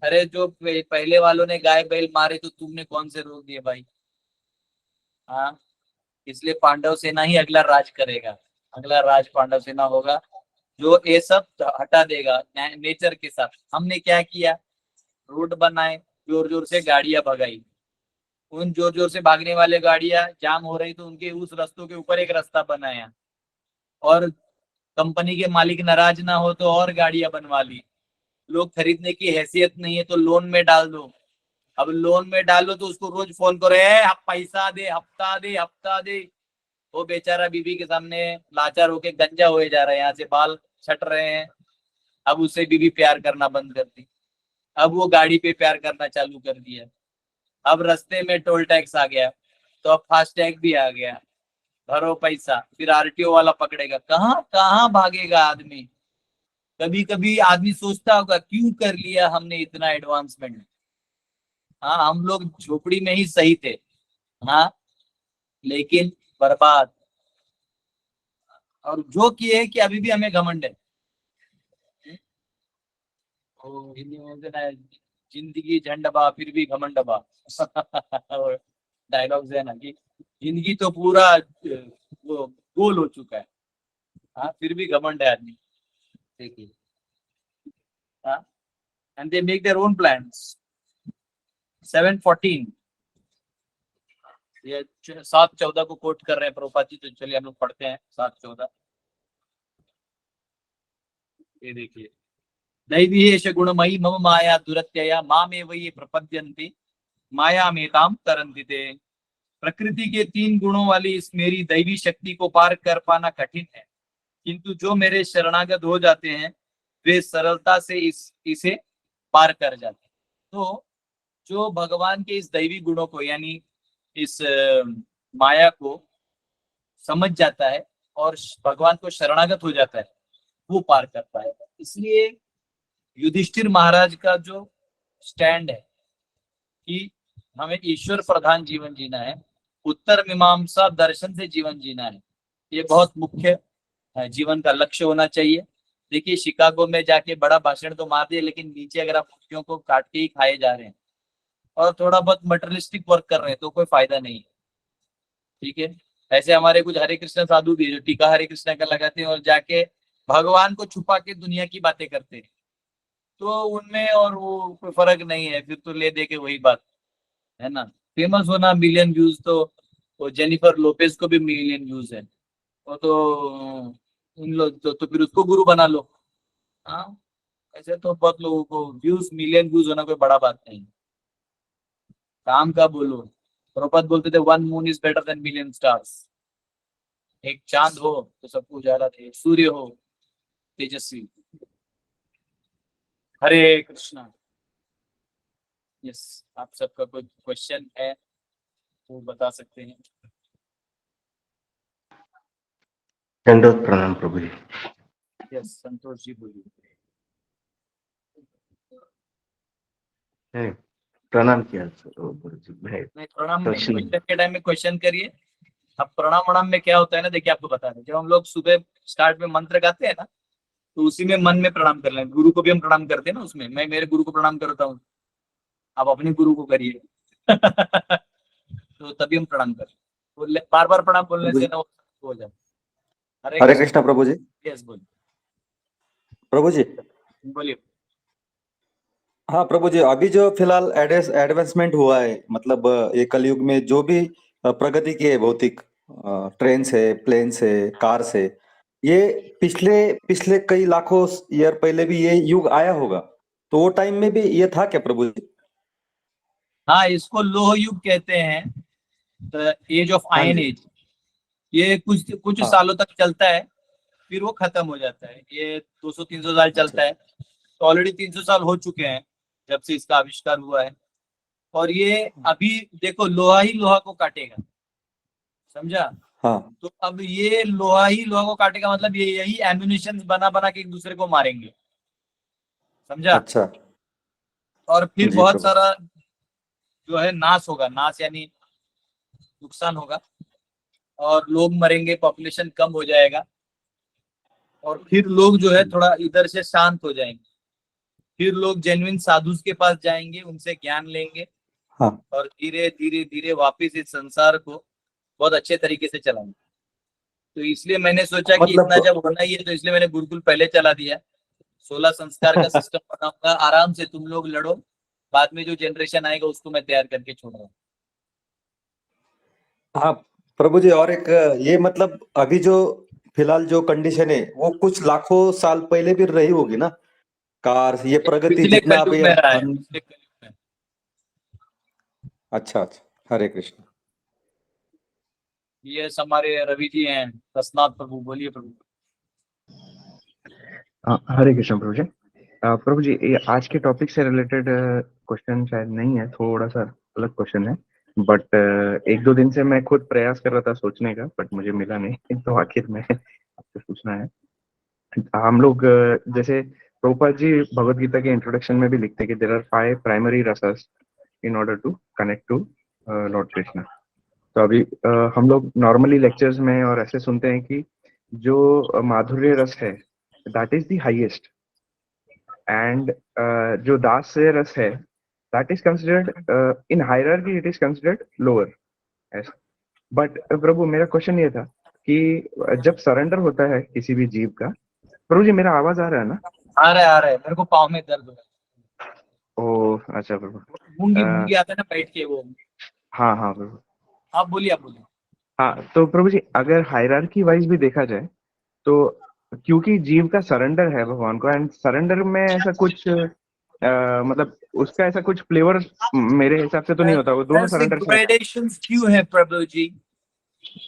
अरे जो पहले वालों ने गाय बैल मारे तो तुमने कौन से रोक दिए भाई? हाँ, इसलिए पांडव सेना ही अगला राज करेगा, अगला राज पांडव सेना होगा जो ये सब हटा देगा नेचर के साथ। हमने क्या किया? रोड बनाए, जोर जोर से गाड़ियां भगाई, उन जोर जोर से भागने वाले गाड़ियां जाम हो रही तो उनके उस रास्तों के ऊपर एक रास्ता बनाया, और कंपनी के मालिक नाराज ना हो तो और गाड़ियां बनवा ली। लोग खरीदने की हैसियत नहीं है तो लोन में डाल दो। अब लोन में डालो तो उसको रोज फोन करो, पैसा दे, हफ्ता दे, हफ्ता दे। वो बेचारा बीबी के सामने लाचार होके गंजा हुए जा रहा है, यहाँ से बाल छट रहे हैं। अब उसे बीबी प्यार करना बंद कर दी, अब वो गाड़ी पे प्यार करना चालू कर दिया। अब रास्ते में टोल टैक्स आ गया तो अब फास्ट टैग भी आ गया, भरो पैसा, फिर आरटीओ वाला पकड़ेगा। कहाँ कहाँ भागेगा आदमी? कभी कभी आदमी सोचता होगा क्यों कर लिया हमने इतना एडवांसमेंट। हाँ, हम लोग झोपड़ी में ही सही थे, हाँ, लेकिन बर्बाद। और जो किए कि अभी भी हमें घमंड है। हिंदी में बोलते ना, जिंदगी झंडबा फिर भी घमंडबा डायलॉग्स है ना, कि जिंदगी तो पूरा वो गोल हो चुका है, हाँ, फिर भी घमंड है आदमी। देखिए, हाँ, and they make their own plans. 7:14 ये 7:14 को कोट कर रहे हैं प्रभुपाद जी, तो चलिए हम लोग पढ़ते हैं 7:14। ये देखिए, दैवीयेष गुणमयी मम माया दुरत्यया मामेव ये प्रपद्यन्ति माया मेताम तरन्ति ते। प्रकृति के 3 गुणों वाली इस मेरी दैवी शक्ति को पार कर पाना कठिन है, किंतु जो मेरे शरणागत हो जाते हैं वे सरलता से इसे पार कर जाते हैं। तो जो भगवान के इस दैवी गुणों को यानी इस माया को समझ जाता है और भगवान को शरणागत हो जाता है, वो पार कर पाएगा। इसलिए युधिष्ठिर महाराज का जो स्टैंड है कि हमें ईश्वर प्रधान जीवन जीना है, उत्तर मीमांसा दर्शन से जीवन जीना है, ये बहुत मुख्य जीवन का लक्ष्य होना चाहिए। देखिए, शिकागो में जाके बड़ा भाषण तो मार दिया, लेकिन नीचे अगर आप मुर्गियों को काट के ही खाए जा रहे हैं और थोड़ा बहुत मटेरियलिस्टिक वर्क कर रहे हैं तो कोई फायदा नहीं है। ठीक है, ऐसे हमारे कुछ हरे कृष्ण साधु भी जो टीका हरे कृष्ण का लगाते हैं और जाके भगवान को छुपा के दुनिया की बातें करते हैं, तो उनमें और वो कोई फर्क नहीं है। फिर तो ले दे के वही बात है ना, फेमस होना, मिलियन व्यूज, तो वो जेनिफर लोपेज को भी मिलियन व्यूज है, वो तो इन लोग तो फिर उसको गुरु बना लो। हाँ, ऐसे तो बहुत लोगों को व्यूज, मिलियन व्यूज होना कोई बड़ा बात नहीं। काम का बोलो, प्रभुपाद बोलते थे 1 moon is better than million stars. एक चांद हो तो सबको उजाला दे, एक सूर्य हो तेजस्वी। हरे कृष्णा। यस, आप सबका कोई क्वेश्चन है वो बता सकते हैं। दंडवत प्रणाम प्रभु जी। यस, संतोष जी बोलिए। है, प्रणाम किया गुरु जी। है, नहीं, प्रणाम नहीं, क्वेश्चन क्वेश्चन के टाइम में क्वेश्चन करिए। अब प्रणाम वणाम में क्या होता है ना, देखिए आपको बता रहे हैं, जब हम लोग सुबह स्टार्ट में मंत्र गाते हैं ना, तो उसी में मन में प्रणाम कर लें। गुरु को भी हम प्रणाम करते हैं ना, उसमें मैं मेरे गुरु को प्रणाम करता हूँ, आप अपने गुरु को करिए। तो तभी हम प्रणाम करें। बार बार प्रणाम बोलने से ना वो हो जाए। हरे कृष्णा प्रभु जी। यस, बोलिए प्रभु जी। बोलिए। हाँ प्रभु जी, अभी जो फिलहाल एडवांसमेंट हुआ है, मतलब ये कलयुग में जो भी प्रगति की है भौतिक, ट्रेन से, प्लेन से, कार से, ये पिछले पिछले कई लाखों ईयर पहले भी ये युग आया होगा, तो वो टाइम में भी ये था क्या प्रभु जी? हाँ, इसको लोह युग कहते हैं, एज ऑफ हाँ आयन जी। एज। ये कुछ हाँ। सालों तक चलता है, फिर वो खत्म हो जाता है। ये 200-300 साल चलता है। तो ऑलरेडी 300 साल हो चुके हैं जब से इसका आविष्कार हुआ है। और ये अभी देखो, लोहा ही लोहा को काटेगा, समझा? हाँ। तो अब ये लोहा ही लोहा को काटेगा, मतलब ये यही एम्यूनिशन बना बना के एक दूसरे को मारेंगे, समझा? अच्छा। और फिर जी बहुत प्रभु। सारा जो है नाश होगा, नाश यानी नुकसान होगा, और लोग मरेंगे, पॉपुलेशन कम हो जाएगा, और फिर लोग जो है थोड़ा इधर से शांत हो जाएंगे। फिर लोग जेन्युइन साधु के पास जाएंगे, उनसे ज्ञान लेंगे, हाँ। और धीरे धीरे धीरे वापस इस संसार को बहुत अच्छे तरीके से चलाएंगे। तो इसलिए मैंने सोचा कि इतना जब होना ही है, तो इसलिए मैंने गुरुकुल पहले चला दिया। 16 संस्कार का सिस्टम बनाऊंगा, आराम से तुम लोग लड़ो, बाद में जो जनरेशन आएगा उसको मैं तैयार करके छोड़ रहा हूँ। हाँ प्रभु जी, और एक ये मतलब अभी जो फिलहाल जो कंडीशन है वो कुछ लाखों साल पहले भी रही होगी ना, कार ये प्रगति पिछले जितना कलयुग अभी में रहा है, पिछले कलयुग में। अच्छा अच्छा, हरे कृष्ण। ये हमारे रवि जी हैं, रसनाथ प्रभु, बोलिए प्रभु। हरे कृष्ण प्रभु जी। प्रभु जी, ये आज के टॉपिक से रिलेटेड क्वेश्चन शायद नहीं है, थोड़ा सा अलग क्वेश्चन है, बट 1-2 दिन से मैं खुद प्रयास कर रहा था सोचने का, बट मुझे मिला नहीं, तो आखिर में आपसे पूछना है। हम लोग जैसे प्रभुपाद जी भगवत गीता के इंट्रोडक्शन में भी लिखते हैं कि there are 5 primary rasas in order to connect to lord Krishna. तो अभी हम लोग नॉर्मली लेक्चर्स में और ऐसे सुनते हैं कि जो माधुर्य रस है that is the highest, and जो दास रस है that is considered in hierarchy, it is considered lower. But प्रभु, मेरा क्वेश्चन ये था कि जब सरेंडर होता है किसी भी जीव का, प्रभु जी मेरा आवाज आ रहा है ना? आ रहा है, मेरे को पाँव में दर्द हो रहा है। ओह अच्छा प्रभु। मूंगी आता है ना बैठ के वो। हाँ हाँ प्रभु। आप बोलिए। हाँ तो प्रभु जी, अगर हायरार्की वाइज भी देखा जाए तो क्योंकि जीव का सरेंडर है भगवान को, एंड सरेंडर में ऐसा कुछ मतलब उसका ऐसा कुछ फ्लेवर मेरे हिसाब से तो नहीं होता, वो दोनों सरेंडर से। ग्रेडेशंस क्यों है प्रभु जी?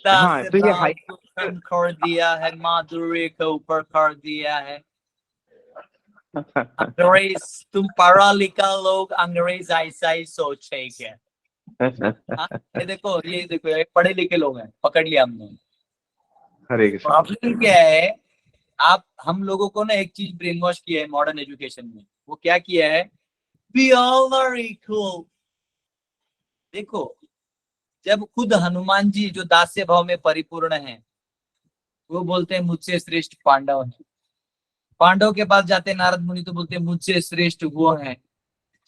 हाँ तो ये हाई कर दिया है, माधुर्य को ऊपर कर दिया है। अंग्रेज, तुम पढ़ा लिखा लोग अंग्रेज ऐसा ही सोचेंगे। ये देखो ये पढ़े लिखे लोग हैं, पकड़ लिया हमने। हरे कृष्ण। प्रॉब्लम क्या है, आप हम लोगों को ना एक चीज ब्रेन वॉश किया है मॉडर्न एजुकेशन में। वो क्या किया है? We all are equal। देखो, जब खुद हनुमान जी जो दास्य भाव में परिपूर्ण हैं, वो बोलते हैं मुझसे श्रेष्ठ पांडव हैं। पांडव के पास जाते हैं नारद मुनि, तो बोलते हैं मुझसे श्रेष्ठ वो हैं।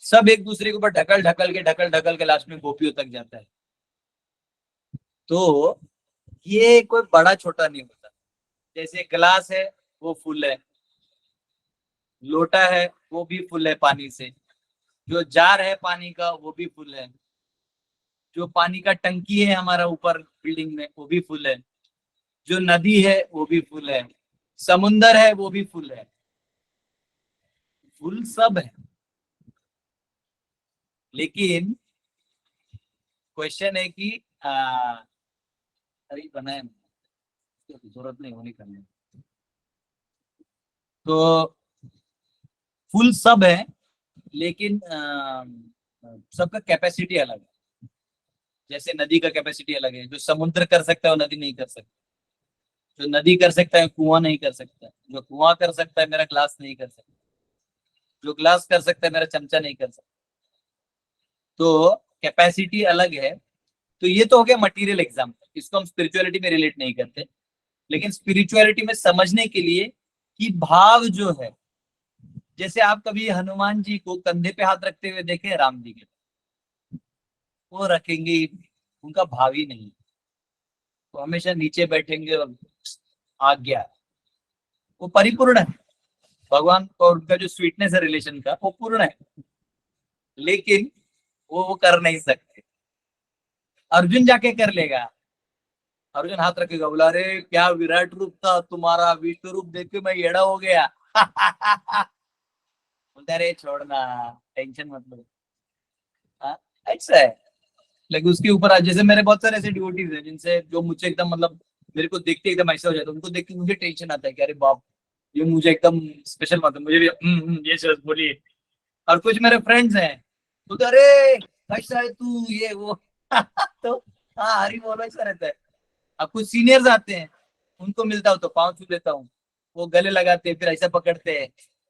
सब एक दूसरे के ऊपर ढकल ढकल के लास्ट में गोपियों तक जाता है। तो ये कोई बड़ा छोटा नहीं होता। जैसे गिलास है वो फुल है, लोटा है वो भी फुल है पानी से, जो जार है पानी का वो भी फुल है, जो पानी का टंकी है हमारा ऊपर बिल्डिंग में वो भी फुल है, जो नदी है वो भी फुल है, समुंदर है वो भी फुल है, फुल सब है। लेकिन क्वेश्चन है कि अरे बनाए जरूरत नहीं होनी करने, तो फुल सब है लेकिन सबका कैपेसिटी अलग है। जैसे नदी का कैपेसिटी अलग है, जो समुद्र कर सकता है वो नदी नहीं कर सकता, जो नदी कर सकता है कुआं नहीं कर सकता, जो कुआं कर सकता है मेरा ग्लास नहीं कर सकता, जो ग्लास कर सकता है मेरा चमचा नहीं कर सकता। तो कैपेसिटी अलग है। तो ये तो हो गया मटेरियल एग्जाम्पल, इसको हम स्पिरिचुअलिटी में रिलेट नहीं करते, लेकिन स्पिरिचुअलिटी में समझने के लिए कि भाव जो है, जैसे आप कभी हनुमान जी को कंधे पे हाथ रखते हुए देखे राम जी के, वो रखेंगे, उनका भाव ही नहीं, वो हमेशा नीचे बैठेंगे और आज्ञा, वो परिपूर्ण है। भगवान और उनका जो स्वीटनेस है रिलेशन का वो पूर्ण है, लेकिन वो कर नहीं सकते। अर्जुन जाके कर लेगा, अर्जुन हाथ रखेगा, बोला अरे क्या विराट रूप था तुम्हारा, विश्व रूप देख के मैं एड़ा हो गया। बोलता अरे छोड़ना, टेंशन मत लो। ऐसा है। लेकिन उसके ऊपर आज जैसे मेरे बहुत सारे ऐसे डिवोटीज हैं जिनसे जो मुझे एकदम मतलब मेरे को देखते एकदम ऐसा हो जाता है, उनको देख के मुझे टेंशन आता है कि अरे बाप ये मुझे एकदम स्पेशल मतलब मुझे भी ये शब्द बोलिए। और कुछ मेरे फ्रेंड्स हैं तो अरे कैसा है तू ये वो तो हाँ हरी बोलो ऐसा रहता है। अब कुछ सीनियर्स आते हैं, उनको मिलता हूँ तो पाँव छू लेता हूँ, वो गले लगाते हैं, फिर ऐसा पकड़ते हैं,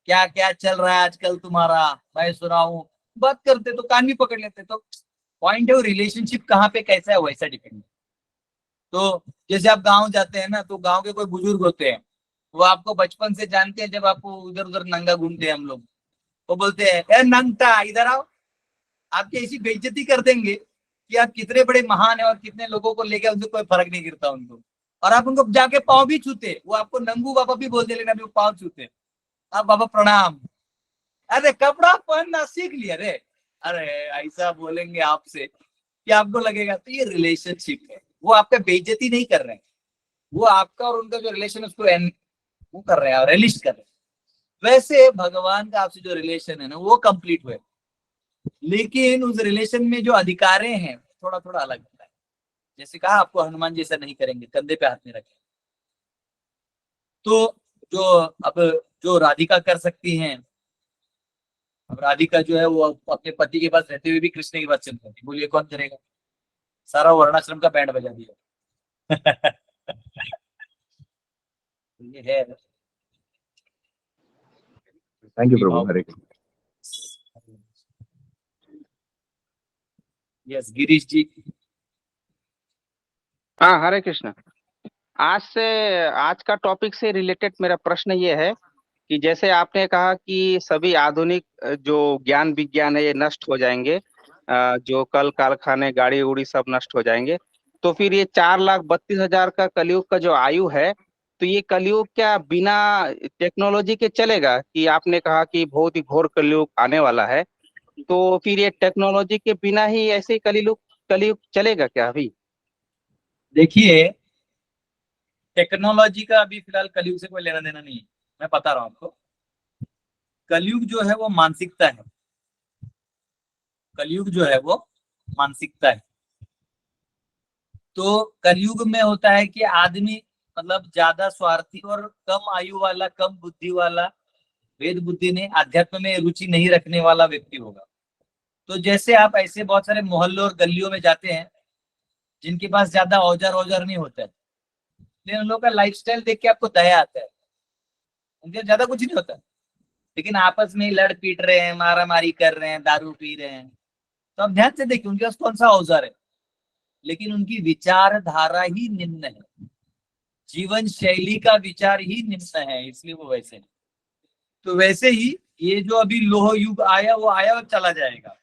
क्या क्या चल रहा है आजकल तुम्हारा, मैं सुना हूँ, बात करते तो कान भी पकड़ लेते। तो पॉइंट है वो रिलेशनशिप कहाँ पे कैसा है वैसा डिपेंड। तो जैसे आप गांव जाते हैं ना, तो गांव के कोई बुजुर्ग होते हैं, वो आपको बचपन से जानते हैं, जब आपको उधर उधर नंगा घूमते हैं हम लोग, वो बोलते हैं ए नंगटा इधर आओ, आपकी ऐसी बेइज्जती कर देंगे कि आप कितने बड़े महान है और कितने लोगों को लेकर उनको कोई फर्क नहीं गिरता उनको। और आप उनको जाके पाँव भी छूते, वो आपको नंगू बाबा भी बोल दे, लेकिन अभी वो पाँव छूते, अब बाबा प्रणाम, अरे कपड़ा पहनना सीख लिया रे, अरे ऐसा बोलेंगे आपसे कि आपको लगेगा। तो ये रिलेशनशिप है, वो आपका बेइज्जती नहीं कर रहे हैं, वो आपका और उनका जो रिलेशन उसको वो कर रहे हैं, रिलीज कर रहे हैं। वैसे भगवान का आपसे जो रिलेशन है ना वो कंप्लीट हुए, लेकिन उस रिलेशन में जो अधिकारें हैं थोड़ा थोड़ा अलग होता है। जैसे कहा आपको हनुमान जैसा नहीं करेंगे, कंधे पे हाथ नहीं रखेंगे। तो जो अब जो राधिका कर सकती हैं, अब राधिका जो है वो अपने पति के पास रहते हुए भी कृष्ण की बात चल रही, बोलिए कौन करेगा? सारा वर्णाश्रम का बैंड बजा दिया। ये है। थैंक यू प्रभु, हरे कृष्ण। यस गिरीश जी। हाँ हरे कृष्ण। आज का टॉपिक से रिलेटेड मेरा प्रश्न ये है कि जैसे आपने कहा कि सभी आधुनिक जो ज्ञान विज्ञान है ये नष्ट हो जाएंगे, जो कल कारखाने गाड़ी उड़ी सब नष्ट हो जाएंगे, तो फिर ये 4,32,000 का कलयुग का जो आयु है, तो ये कलयुग क्या बिना टेक्नोलॉजी के चलेगा? कि आपने कहा कि बहुत ही घोर कलयुग आने वाला है, तो फिर ये टेक्नोलॉजी के बिना ही ऐसे ही कलयुग चलेगा क्या? अभी देखिए टेक्नोलॉजी का अभी फिलहाल कलयुग से कोई लेना देना नहीं है, मैं बता रहा हूं आपको। कलयुग जो है वो मानसिकता है, कलयुग जो है वो मानसिकता है। तो कलयुग में होता है कि आदमी मतलब ज्यादा स्वार्थी और कम आयु वाला, कम बुद्धि वाला, वेद बुद्धि ने आध्यात्म में रुचि नहीं रखने वाला व्यक्ति होगा। तो जैसे आप ऐसे बहुत सारे मोहल्लों और गलियों में जाते हैं जिनके पास ज्यादा औजार नहीं होता है, लेकिन उन लोगों का लाइफस्टाइल देख के आपको दया आता है, उनके ज्यादा कुछ नहीं होता, लेकिन आपस में लड़ पीट रहे हैं, मारा मारी कर रहे हैं, दारू पी रहे हैं। तो आप ध्यान से देखिए उनके पास कौन सा औजार है, लेकिन उनकी विचारधारा ही निम्न है, जीवन शैली का विचार ही निम्न है, इसलिए वो वैसे है। तो वैसे ही ये जो अभी लोह युग आया वो आया और चला जाएगा।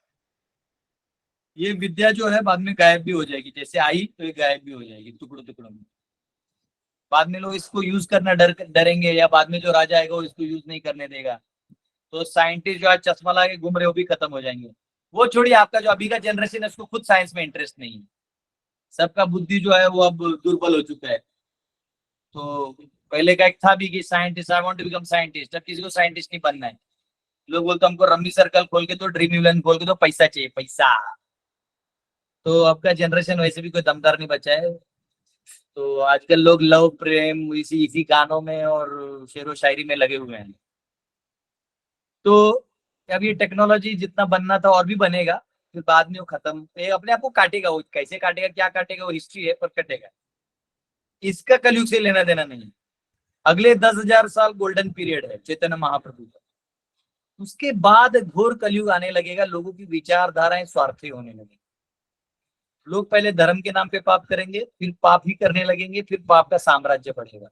ये विद्या जो है बाद में गायब भी हो जाएगी, जैसे आई तो ये गायब भी हो जाएगी टुकड़ों टुकड़ों में। बाद में लोग इसको यूज करना डरेंगे, या बाद में जो राजा आएगा वो इसको यूज नहीं करने देगा। तो साइंटिस्ट जो आज चश्मा लगा के घूम रहे वो भी खत्म हो जाएंगे। वो छोड़िए, आपका जो अभी का जनरेशन है उसको खुद साइंस में इंटरेस्ट नहीं है, सबका बुद्धि जो है वो अब दुर्बल हो चुका है। तो पहले का एक था भी कि scientist, I want to become scientist. अब किसी को साइंटिस्ट नहीं बनना है, लोग बोलते हमको रम्मी सर्कल खोल के दो, ड्रीम इलेवन खोल के दो, पैसा चाहिए पैसा। तो अब का जनरेशन वैसे भी कोई दमदार नहीं बचा है। तो आजकल लोग लव प्रेम इसी इसी गानों में और शेरो शायरी में लगे हुए हैं। तो अब ये टेक्नोलॉजी जितना बनना था और भी बनेगा, फिर बाद में वो खत्म, ये अपने आप को काटेगा। वो कैसे काटेगा, क्या काटेगा, वो हिस्ट्री है, पर कटेगा। इसका कलयुग से लेना देना नहीं है। अगले 10,000 साल गोल्डन पीरियड है चैतन्य महाप्रभु का। उसके बाद घोर कलयुग आने लगेगा, लोगों की विचारधाराएं स्वार्थी होने लगेगी। लोग पहले धर्म के नाम पे पाप करेंगे, फिर पाप ही करने लगेंगे, फिर पाप का साम्राज्य बढ़ेगा,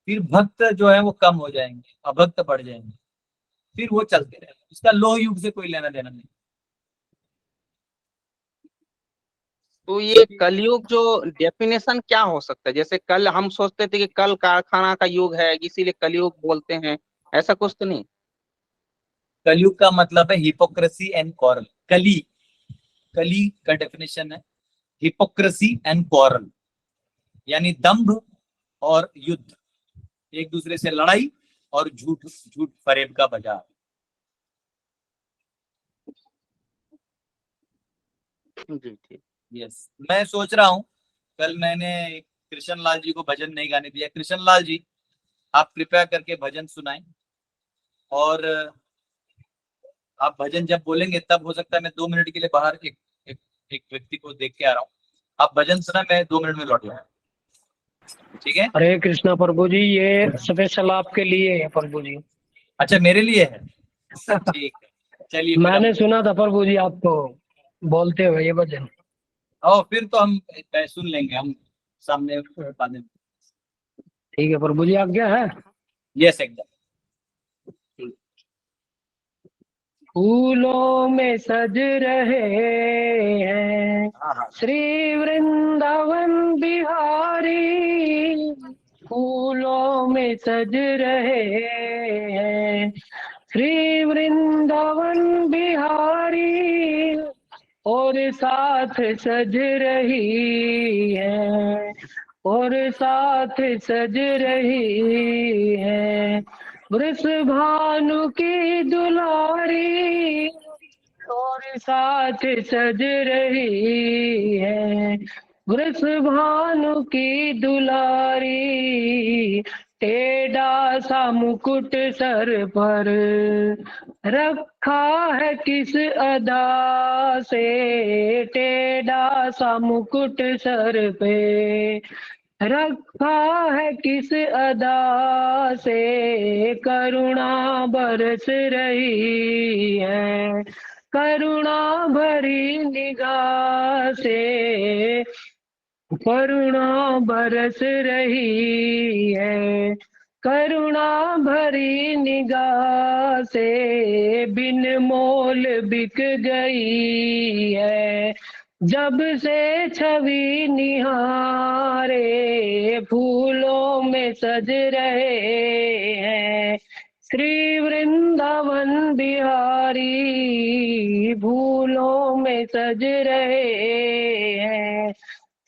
फिर भक्त जो है वो कम हो जाएंगे, अभक्त बढ़ जाएंगे, फिर वो चलते रहेंगे। इसका लोह युग से कोई लेना देना नहीं। तो ये कलयुग जो डेफिनेशन क्या हो सकता है? जैसे कल हम सोचते थे कि कल कारखाना का युग है, इसीलिए कलयुग बोलते हैं, ऐसा कुछ तो नहीं? कलयुग का मतलब है हिपोक्रेसी एंड क्वारल। कली, कली का डेफिनेशन है हिपोक्रेसी एंड क्वारल, यानी दंभ और युद्ध, एक दूसरे से लड़ाई और झूठ झूठ फरेब का बाजार। जी ठीक। यस, मैं सोच रहा हूँ, कल मैंने कृष्ण लाल जी को भजन नहीं गाने दिया। कृष्ण लाल जी, आप कृपया करके भजन सुनाएं, और आप भजन जब बोलेंगे तब हो सकता है मैं 2 मिनट के लिए बाहर एक व्यक्ति को देख के आ रहा हूँ। आप भजन सुना, मैं 2 मिनट में लौट जाऊँ, ठीक है? हरे कृष्णा प्रभु जी, ये स्पेशल आपके लिए है प्रभु जी। अच्छा, मेरे लिए है, ठीक है, चलिए। मैंने सुना था प्रभु जी आपको बोलते हुए ये भजन। फिर तो हम सुन लेंगे, हम सामने बाद में। ठीक है प्रभु जी, आज्ञा है। यस, एकदम। फूलों में सज रहे हैं श्री वृंदावन बिहारी, फूलों में सज रहे हैं श्री वृंदावन बिहारी, और साथ सज रही है, और साथ सज रही है वृष भानु की दुलारी, और साथ सज रही है वृष भानु की दुलारी, टेढ़ा सा मुकुट सर पर रखा है किस अदा से, टेढ़ा सा मुकुट सर पे रखा है किस अदा से, करुणा बरस रही है करुणा भरी निगाह से, करुणा बरस रही है करुणा भरी निगाह से, बिन मोल बिक गई है जब से छवि निहारे, फूलों में सज रहे हैं श्री वृंदावन बिहारी, फूलों में सज रहे हैं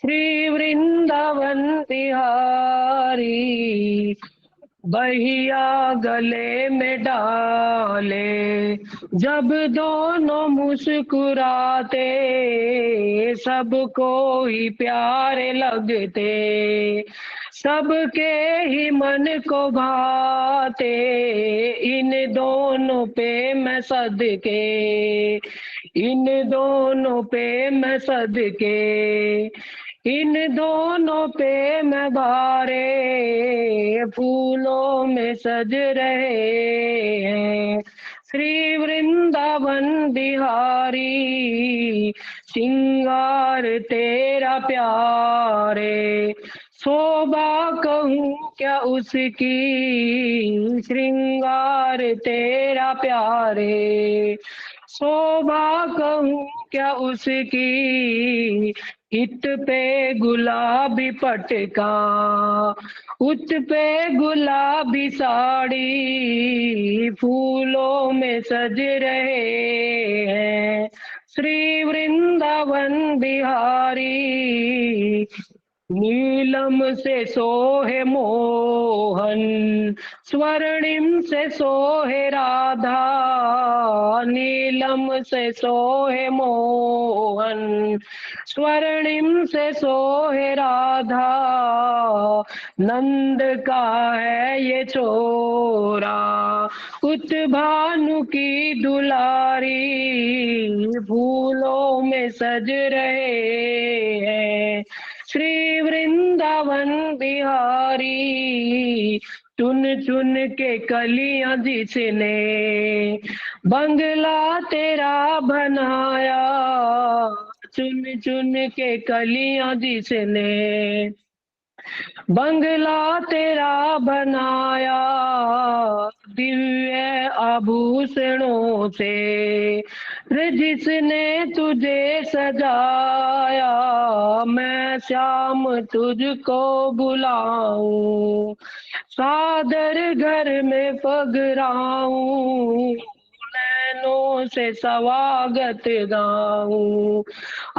श्री वृंदावन बिहारी, बहिया गले में डाले जब दोनों मुस्कुराते, सबको ही प्यारे लगते, सबके ही मन को भाते, इन दोनों पे मैं सदके, इन दोनों पे मैं सदके, इन दोनों पे मैं भारे, फूलों में सज रहे हैं श्री वृंदावन बिहारी, सिंगार तेरा प्यारे, शोभा कहूँ क्या उसकी, श्रृंगार तेरा प्यारे, शोभा कहूँ क्या उसकी, इत पे गुलाबी पटका, उत पे गुलाबी साड़ी, फूलों में सज रहे हैं श्री वृंदावन बिहारी, नीलम से सोहे मोहन, स्वर्णिम से सोहे राधा। नीलम से सोहे मोहन, स्वर्णिम से सोहे राधा। नंद का है ये चोरा, कुछ भानु की दुलारी। फूलों में सज रहे हैं श्री वृंदावन बिहारी। चुन चुन के कलियां जिसने बंगला तेरा बनाया। चुन चुन के कलियां जिसने बंगला तेरा बनाया। दिव्य आभूषणों से जिसने तुझे सजाया। मैं श्याम तुझको बुलाऊं, सादर घर में पगराऊं। नैनों से स्वागत गाऊं,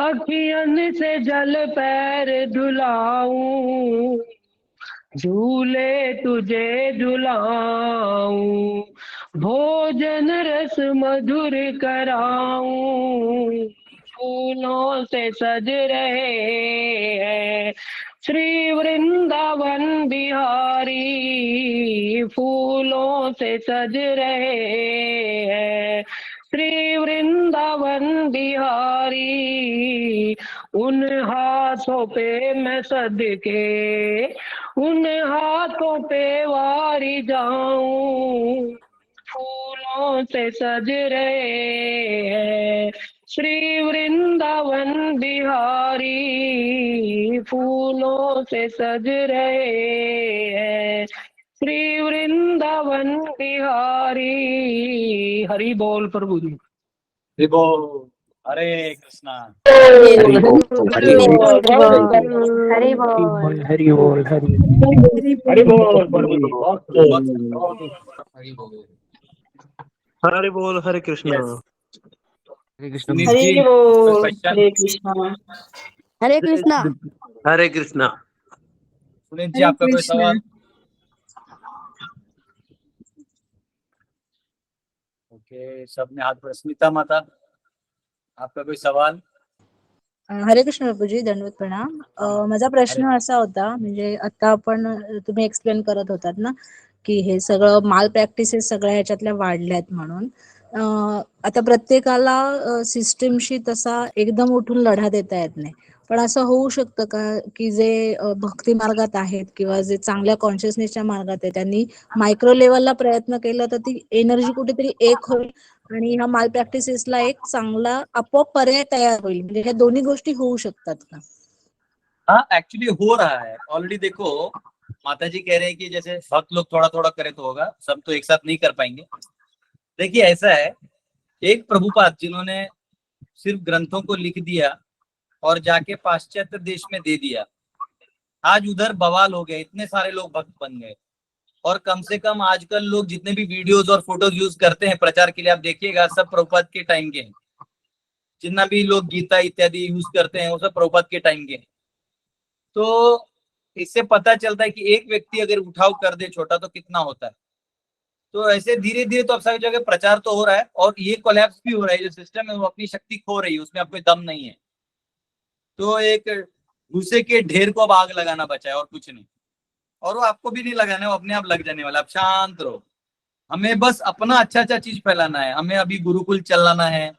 अखियन से जल पैर धुलाऊं। झूले तुझे झुलाऊं, भोजन रस मधुर कराऊं। फूलों से सज रहे हैं श्री वृंदावन बिहारी। फूलों से सज रहे हैं श्री वृंदावन बिहारी। उन हाथों पे मैं सदके, उन हाथों पे वारी जाऊं। फूलों से सज रहे हैं श्री वृंदावन बिहारी। फूलों से सज रहे हैं श्री वृंदावन बिहारी। हरि बोल प्रभु जी। हरि बोल। हरे कृष्णा। हरि बोल, हरि हरि बोल। बोल, हरि बोल। हरि बोल, हरि हरि बोल। प्रभु जी बहुत हरि बोल। हरे बोल, हरे कृष्णा। सुनीत हरि जी बोल, कोई क्वेश्चन? हरे कृष्णा। हरे कृष्णा। हरे कृष्णा। सुनीत जी हरे आपका कोई कृष्णा। सवाल? ओके, सबने हाथ पर। स्मिता माता आपका कोई सवाल? हरे कृष्ण प्रभूजी, दंडवत प्रणाम. माझा प्रश्न असा होता, म्हणजे आता आपण तुम्ही एक्सप्लेन करत होतात ना की हे सगळं माल प्रॅक्टिसेस सगळ्या ह्याच्यातल्या वाढल्यात म्हणून. आता प्रत्येकाला सिस्टीमशी तसा एकदम उठून लढा देता येत नाही, पण असं होऊ शकतं का की जे भक्ती मार्गात आहेत किंवा जे चांगल्या कॉन्शियसनेसच्या मार्गात आहेत त्यांनी मायक्रो लेवलला प्रयत्न केला तर ती एनर्जी कुठेतरी एक होईल आणि ह्या माल प्रॅक्टिसेसला एक चांगला आपोआप पर्याय तयार होईल, म्हणजे ह्या दोन्ही गोष्टी होऊ शकतात का? हाँ, एक्चुअली हो रहा है ऑलरेडी. देखो, माता जी कह रहे हैं कि जैसे भक्त लोग थोड़ा थोड़ा करे तो होगा, सब तो एक साथ नहीं कर पाएंगे. देखिए ऐसा है, एक प्रभुपाद जिन्होंने सिर्फ ग्रंथों को लिख दिया और जाके पाश्चात्य देश में दे दिया, आज उधर बवाल हो गए, इतने सारे लोग भक्त बन गए. और कम से कम आजकल लोग जितने भी वीडियोस और फोटोज यूज करते हैं प्रचार के लिए, आप देखिएगा सब प्रभुपाद के टाइम के हैं. जितना भी लोग गीता इत्यादि यूज करते हैं वो सब प्रभुपाद के टाइम के हैं. तो इससे पता चलता है कि एक व्यक्ति अगर उठाव कर दे छोटा तो कितना होता है. तो ऐसे धीरे धीरे तो अब सारी जगह प्रचार तो हो रहा है और ये कोलैप्स भी हो रहा है. जो सिस्टम है वो अपनी शक्ति खो रही है, उसमें अब कोई दम नहीं है. तो एक भूसे के ढेर को अब आग लगाना बचा है और कुछ नहीं. और वो आपको भी नहीं लगाना है, वो अपने आप लग जाने वाला. आप शांत रहो. हमें बस अपना अच्छा चीज फैलाना है. हमें अभी गुरुकुल चलाना है,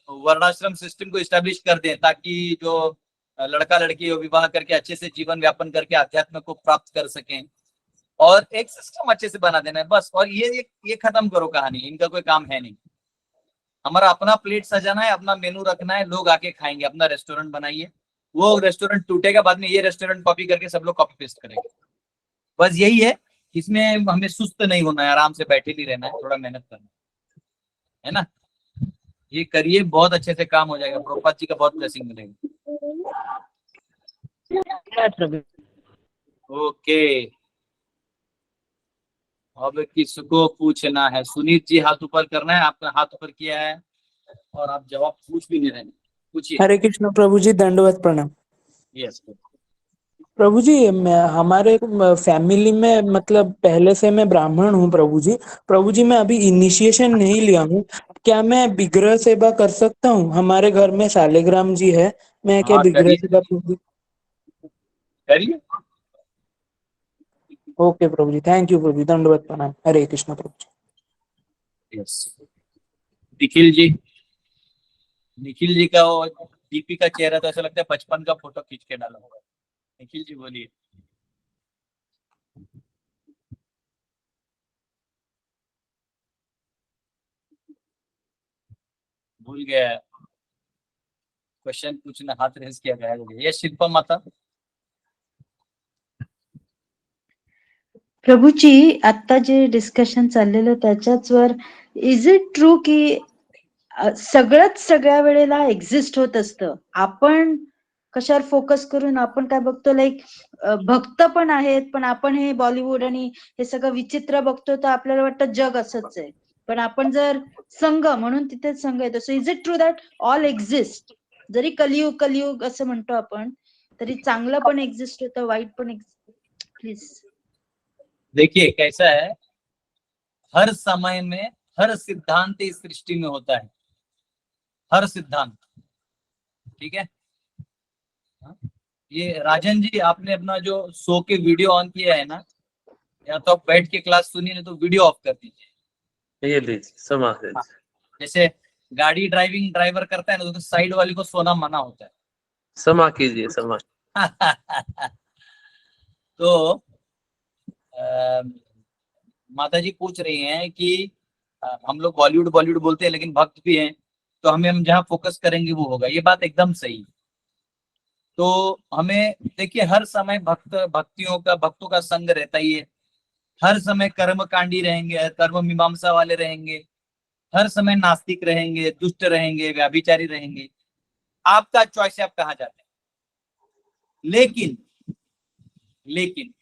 वर्णाश्रम सिस्टम को इस्टेब्लिश कर दें ताकि जो लड़का लड़की विवाह करके अच्छे से जीवन व्यापन करके अध्यात्म को प्राप्त कर सकें. और एक सिस्टम अच्छे से बना देना है बस. और ये खत्म करो कहानी, इनका कोई काम है नहीं. हमारा अपना प्लेट सजाना है, अपना मेनू रखना है, लोग आके खाएंगे. अपना रेस्टोरेंट बनाइए, वो रेस्टोरेंट टूटेगा, बाद में ये रेस्टोरेंट कॉपी करके सब लोग कॉपी पेस्ट करेंगे. बस यही है. इसमें हमें सुस्त नहीं होना है, आराम से बैठे नहीं रहना है, थोड़ा मेहनत करना है ना. ये करिए, बहुत अच्छे से काम हो जाएगा. प्रभुपाद जी का बहुत ब्लेसिंग मिलेगा. ओके, अब किसको पूछना है? सुनीत जी हाथ ऊपर करना है, आपका हाथ ऊपर किया है और आप जवाब पूछ भी नहीं रहे. पूछिए. हरे कृष्ण प्रभु जी, दंडवत प्रणाम. यस. प्रभु जी हमारे फैमिली में मतलब पहले से मैं ब्राह्मण हूँ प्रभु जी मैं अभी इनिशिएशन नहीं लिया हूँ, क्या मैं विग्रह सेवा कर सकता हूँ? हमारे घर में शालिग्राम जी है, मैं क्या हाँ, विग्रह करिए सेवा करिए। ओके प्रभु जी, थैंक यू प्रभु जी, दंडवत प्रणाम, हरे कृष्ण प्रभु जी। यस, निखिल जी का वो डीपी का चेहरा तो ऐसा लगता है 55 का फोटो खींच के डाला हुआ है। निखिल जी बोलिए। भूल गया क्वेश्चन पूछना, हाथ रेस किया गया। ये शिल्पा माता। प्रभूजी आता जे डिस्कशन चाललेलं त्याच्याच वर इज इट ट्रू की सगळंच सगळ्या वेळेला एक्झिस्ट होत असतं, आपण कशावर फोकस करून आपण काय बघतो लाईक भक्त पण आहेत पण आपण हे बॉलिवूड आणि हे सगळं विचित्र बघतो तर आपल्याला वाटतं जग असंच आहे, पण आपण जर संघ म्हणून तिथे संघ येतो. So is it true that all exist, जरी कलियुग असं म्हणतो आपण तरी चांगलं पण एक्झिस्ट होतं, वाईट पण प्लीज. देखिए कैसा है, हर समय में हर सिद्धांत इस सृष्टि में होता है, हर सिद्धांत, ठीक है। ये राजन जी आपने अपना जो सो के वीडियो ऑन किया है ना, या तो आप बैठ के क्लास सुनिए नहीं तो वीडियो ऑफ कर दीजिए। ये लीजिए समा जैसे गाड़ी ड्राइवर करता है ना तो साइड वाले को सोना मना होता है। समा कीजिए समा। तो माता जी पूछ रही हैं कि हम लोग बॉलीवुड बोलते हैं लेकिन भक्त भी हैं, तो हम जहाँ फोकस करेंगे वो होगा। ये बात एकदम सही। तो हमें देखिए हर समय भक्तों का संग रहता ही है, हर समय कर्मकांडी रहेंगे, कर्म मीमांसा वाले रहेंगे, हर समय नास्तिक रहेंगे, दुष्ट रहेंगे, व्याभिचारी रहेंगे। आपका चॉइस है आप कहाँ जाते हैं। लेकिन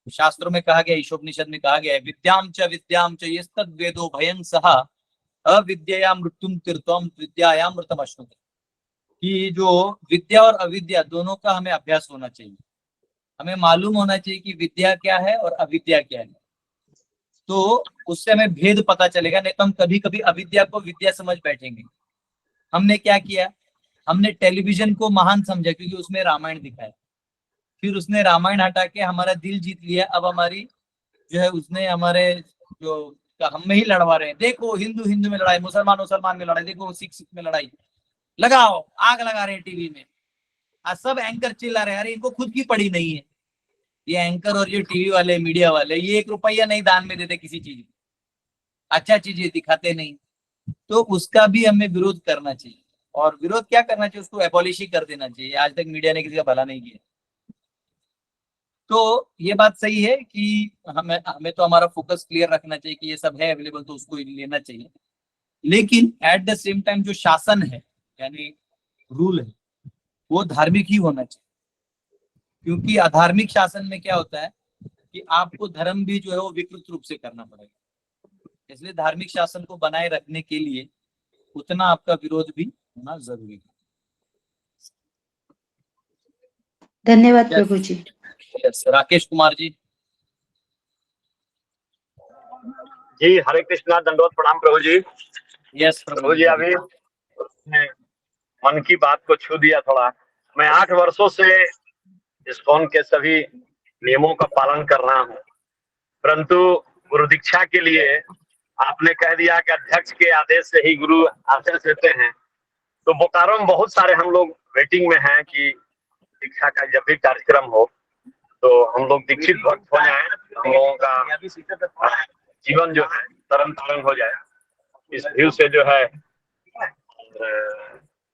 शास्त्रों में कहा गया, ईशोपनिषद में कहा गया है, विद्याम च यस्तद् वेदो भयं सहा अविद्यया मृत्युम तीर्थम विद्यायाम मृतम अश्नुते, कि जो विद्या और अविद्या दोनों का हमें अभ्यास होना चाहिए। हमें मालूम होना चाहिए कि विद्या क्या है और अविद्या क्या है, तो उससे हमें भेद पता चलेगा। नहीं तो हम कभी कभी अविद्या को विद्या समझ बैठेंगे। हमने क्या किया, हमने टेलीविजन को महान समझा क्योंकि उसमें रामायण दिखाया, फिर उसने रामायण हटा के हमारा दिल जीत लिया। अब हमारी जो है उसने हमारे जो हम में ही लड़वा रहे हैं। देखो हिंदू में लड़ाई, मुसलमान में लड़ाई, देखो सिख में लड़ाई, लगाओ आग लगा रहे हैं टीवी में। आज सब एंकर चिल्ला रहे हैं, अरे इनको खुद की पड़ी नहीं है। ये एंकर और ये टीवी वाले मीडिया वाले ये 1 रुपया नहीं दान में देते किसी चीज, अच्छा चीज ये दिखाते नहीं, तो उसका भी हमें विरोध करना चाहिए। और विरोध क्या करना चाहिए, उसको एबॉलिश ही कर देना चाहिए। आज तक मीडिया ने किसी का भला नहीं किया। तो ये बात सही है कि हमें तो हमारा फोकस क्लियर रखना चाहिए कि ये सब है अवेलेबल तो उसको लेना चाहिए। लेकिन एट द सेम टाइम जो शासन है यानी रूल है वो धार्मिक ही होना चाहिए, क्योंकि अधार्मिक शासन में क्या होता है कि आपको धर्म भी जो है वो विकृत रूप से करना पड़ेगा। इसलिए धार्मिक शासन को बनाए रखने के लिए उतना आपका विरोध भी होना जरूरी है। धन्यवाद प्रभु जी। राकेश कुमार जी। जी हरे कृष्णा, दंडवत प्रणाम प्रभु जी। यस प्रभु जी, अभी मन की बात को छू दिया थोड़ा। मैं 8 वर्षों से इस्कॉन के सभी नियमों का पालन कर रहा हूँ, परंतु गुरु दीक्षा के लिए आपने कह दिया कि अध्यक्ष के आदेश से ही गुरु आदेश देते हैं। तो बोकारो में बहुत सारे हम लोग वेटिंग में हैं कि दीक्षा का जब भी कार्यक्रम हो तो हम लोग दीक्षित भक्त हो जाएं, हम लोगों का जीवन जो है तरन तारण हो जाए। इस व्यू से जो है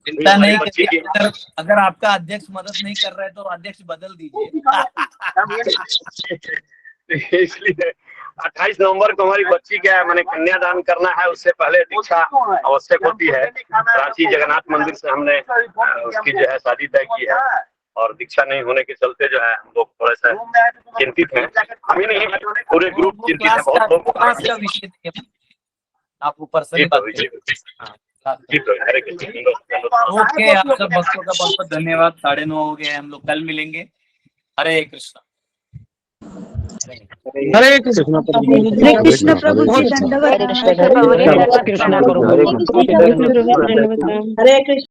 चिंता नहीं करिए, अगर आपका अध्यक्ष मदद नहीं कर रहा है तो अध्यक्ष बदल दीजिए। इसलिए 28 नवंबर को हमारी बच्ची क्या है, मैंने कन्यादान करना है, उससे पहले दीक्षा आवश्यक होती है। रांची जगन्नाथ मंदिर से हमने उसकी जो है शादी तय की है और दीक्षा नहीं होने के चलते जो है हम लोग थोड़े से चिंतित हैं। हम ही नहीं, पूरे ग्रुप चिंतित है। बहुत लोग आप ऊपर से बात ओके। आप सब भक्तों का बहुत बहुत धन्यवाद। 9:30 हो गए, हम लोग कल मिलेंगे। हरे कृष्ण। हरे कृष्ण हरे कृष्ण प्रभु जी, दंडवत हरे कृष्ण प्रभु जी, हरे दंडवत कृष्ण प्रणाम। प्रभु जी, हरे कृष्ण प्रभु जी, दंडवत प्रणाम। हरे कृष्ण।